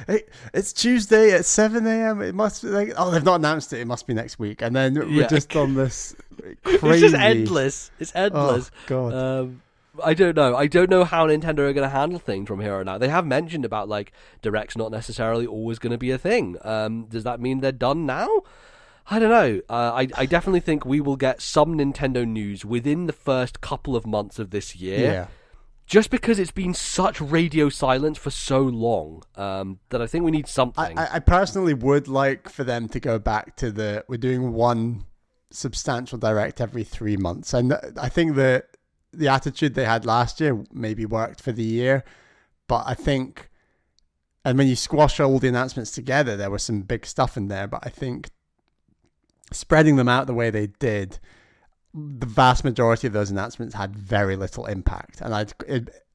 It's Tuesday at 7 a.m. It must be they've not announced it. It must be next week, and then we're just on this crazy. It's just endless. It's endless. Oh God. I don't know. I don't know how Nintendo are going to handle things from here on out. They have mentioned about directs not necessarily always going to be a thing. Does that mean they're done now? I don't know. I definitely think we will get some Nintendo news within the first couple of months of this year. Yeah. Just because it's been such radio silence for so long that I think we need something. I personally would like for them to go back to we're doing one substantial direct every 3 months. And I think that the attitude they had last year maybe worked for the year, but I think, and when you squash all the announcements together, there was some big stuff in there, but I think spreading them out the way they did, the vast majority of those announcements had very little impact. And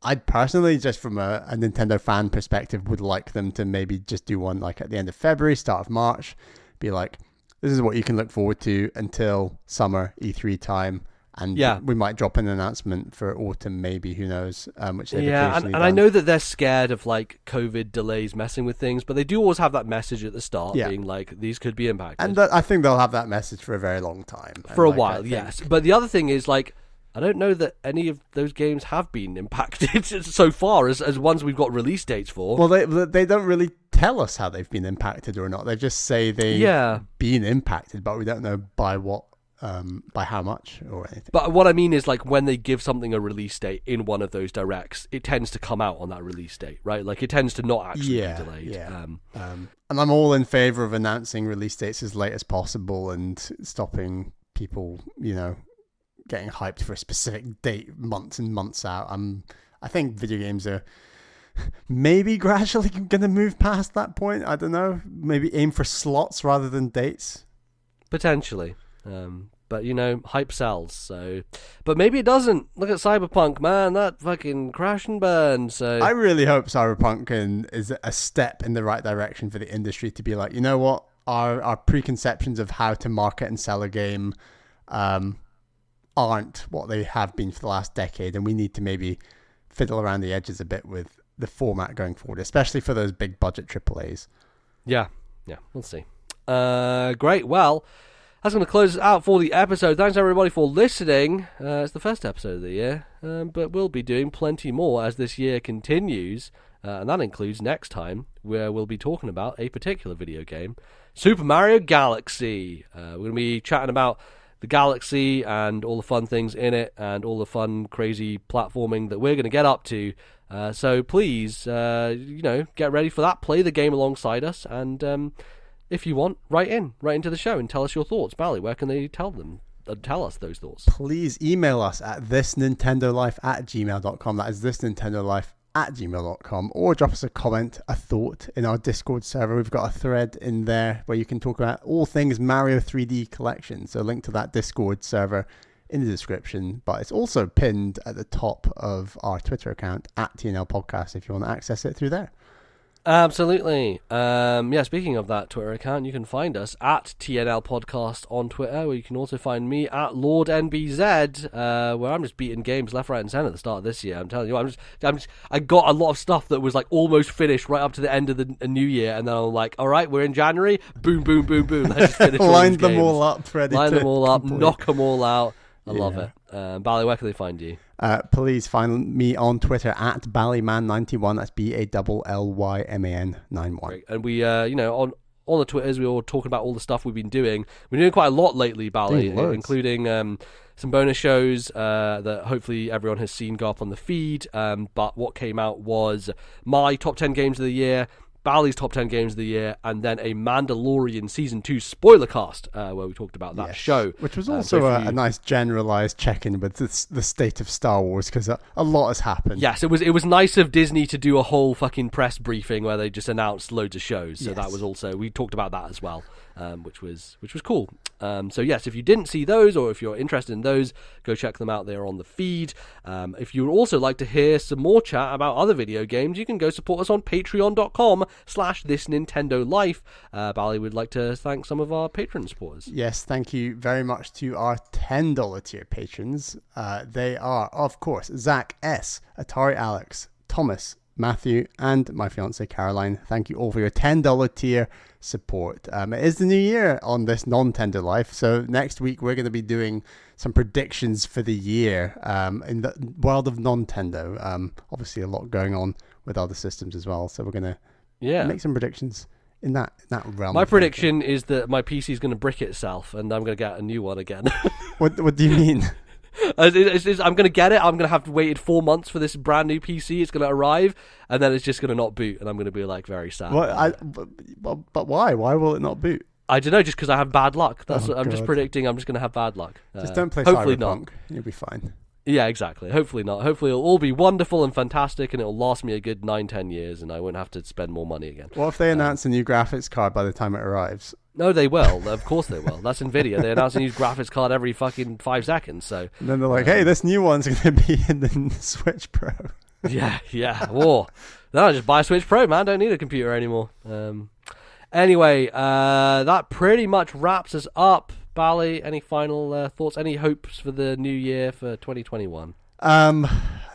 I'd personally, just from a Nintendo fan perspective, would like them to maybe just do one at the end of February, start of March, be this is what you can look forward to until summer E3 time. And we might drop an announcement for autumn, maybe, who knows, which they've occasionally done. I know that they're scared of COVID delays messing with things, but they do always have that message at the start being these could be impacted. And I think they'll have that message for a very long time. For a while, yes. But the other thing is, I don't know that any of those games have been impacted so far as ones we've got release dates for. Well, they don't really tell us how they've been impacted or not. They just say they've been impacted, but we don't know by what. By how much or anything. But what I mean is when they give something a release date in one of those directs, it tends to come out on that release date, right? It tends to not actually be delayed. Yeah. And I'm all in favor of announcing release dates as late as possible and stopping people, getting hyped for a specific date months and months out. I think video games are maybe gradually going to move past that point. I don't know. Maybe aim for slots rather than dates. Potentially. But hype sells, so. But maybe it doesn't. Look at Cyberpunk, man. That fucking crash and burn. So I really hope Cyberpunk is a step in the right direction for the industry to be you know what? Our preconceptions of how to market and sell a game aren't what they have been for the last decade, and we need to maybe fiddle around the edges a bit with the format going forward, especially for those big budget AAAs. Yeah, we'll see. Great. Well, that's going to close us out for the episode. Thanks everybody for listening. It's the first episode of the year, but we'll be doing plenty more as this year continues, and that includes next time, where we'll be talking about a particular video game, Super Mario Galaxy. We're going to be chatting about the galaxy and all the fun things in it and all the fun, crazy platforming that we're going to get up to. So please, get ready for that. Play the game alongside us, and if you want, write into the show and tell us your thoughts. Bally, where can they tell us those thoughts? Please email us at thisnintendolife@gmail.com. That is thisnintendolife@gmail.com, or drop us a comment, a thought in our Discord server. We've got a thread in there where you can talk about all things Mario 3D Collection. So link to that Discord server in the description, but it's also pinned at the top of our Twitter account at TNL Podcast if you want to access it through there. Absolutely. Speaking of that Twitter account, you can find us at TNL Podcast on Twitter, where you can also find me at Lord Nbz, where I'm just beating games left, right, and centre at the start of this year. I'm telling you, I got a lot of stuff that was like almost finished right up to the end of the new year, and then I'm like, all right, we're in January, boom, boom, boom, boom. Let's just finish Line them all up, ready Line to them all up, complete. knock them all out. I love it. Bally, where can they find you? Please find me on Twitter at Ballyman91. That's BALLYMAN91. Great. And we, on the Twitters, we were talking about all the stuff we've been doing. We're doing quite a lot lately, Bally, including some bonus shows that hopefully everyone has seen go up on the feed. But what came out was my top 10 games of the year, Bally's top 10 games of the year, and then a Mandalorian Season 2 spoiler cast where we talked about that show. Which was also a nice generalised check-in with the state of Star Wars, because a lot has happened. Yes, it was nice of Disney to do a whole fucking press briefing where they just announced loads of shows. So that was also, we talked about that as well, which was cool. So yes, if you didn't see those, or if you're interested in those, go check them out. They're on the feed. If you would also like to hear some more chat about other video games, you can go support us on patreon.com/thisnintendolife. Bally would like to thank some of our Patreon supporters. Yes, thank you very much to our $10 tier patrons. They are, of course, Zach S, Atari Alex, Thomas, Matthew, and my fiance Caroline. Thank you all for your $10 tier support. It is the new year on this non-tender life, so next week we're going to be doing some predictions for the year in the world of non-tender. Obviously a lot going on with other systems as well, so we're going to make some predictions in that realm. My prediction is that my PC is going to brick itself and I'm going to get a new one again. What do you mean? I'm going to get it. I'm going to have to wait 4 months for this brand new PC. It's going to arrive, and then it's just going to not boot, and I'm going to be like very sad. But why? Why will it not boot? I don't know. Just because I have bad luck. I'm just predicting. I'm just going to have bad luck. Just don't play hopefully Cyberpunk. Not. You'll be fine. Yeah, exactly. Hopefully not. Hopefully it'll all be wonderful and fantastic, and it'll last me a good 9-10 years, and I won't have to spend more money again. What if they announce a new graphics card by the time it arrives? No, they will. Of course they will. That's Nvidia. They announce a new graphics card every fucking 5 seconds. So. And then they're like, hey, this new one's going to be in the Switch Pro. Yeah. Or, no, just buy a Switch Pro, man. Don't need a computer anymore. Anyway, that pretty much wraps us up. Bally, any final thoughts? Any hopes for the new year for 2021?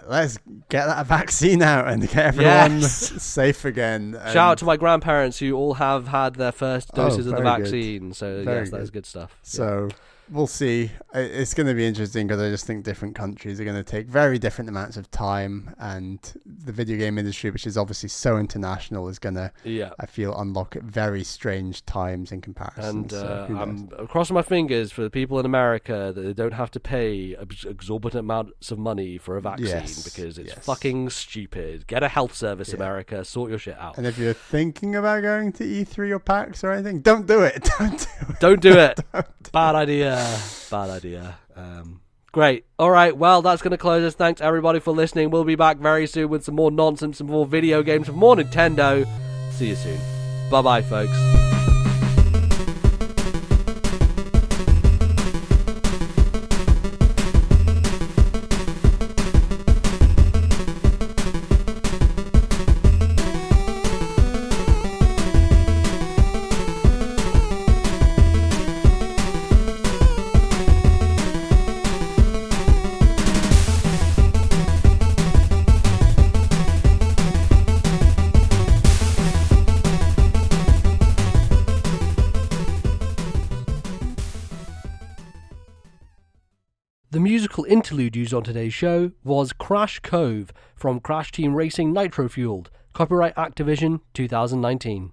Let's get that vaccine out and get everyone safe again. Shout out to my grandparents who all have had their first doses of the vaccine. Good. So yes, that is good stuff. So we'll see. It's going to be interesting because I just think different countries are going to take very different amounts of time, and the video game industry, which is obviously so international, is going to, I feel, unlock at very strange times in comparison. And I'm crossing my fingers for the people in America that they don't have to pay exorbitant amounts of money for a vaccine because it's fucking stupid. Get a health service, America. Sort your shit out. And if you're thinking about going to E3 or PAX or anything, don't do it. Don't do it. Bad idea. Bad idea. Great. All right. Well, that's going to close us. Thanks, everybody, for listening. We'll be back very soon with some more nonsense, some more video games, some more Nintendo. See you soon. Bye-bye, folks. The musical interlude used on today's show was Crash Cove from Crash Team Racing Nitro Fueled, copyright Activision 2019.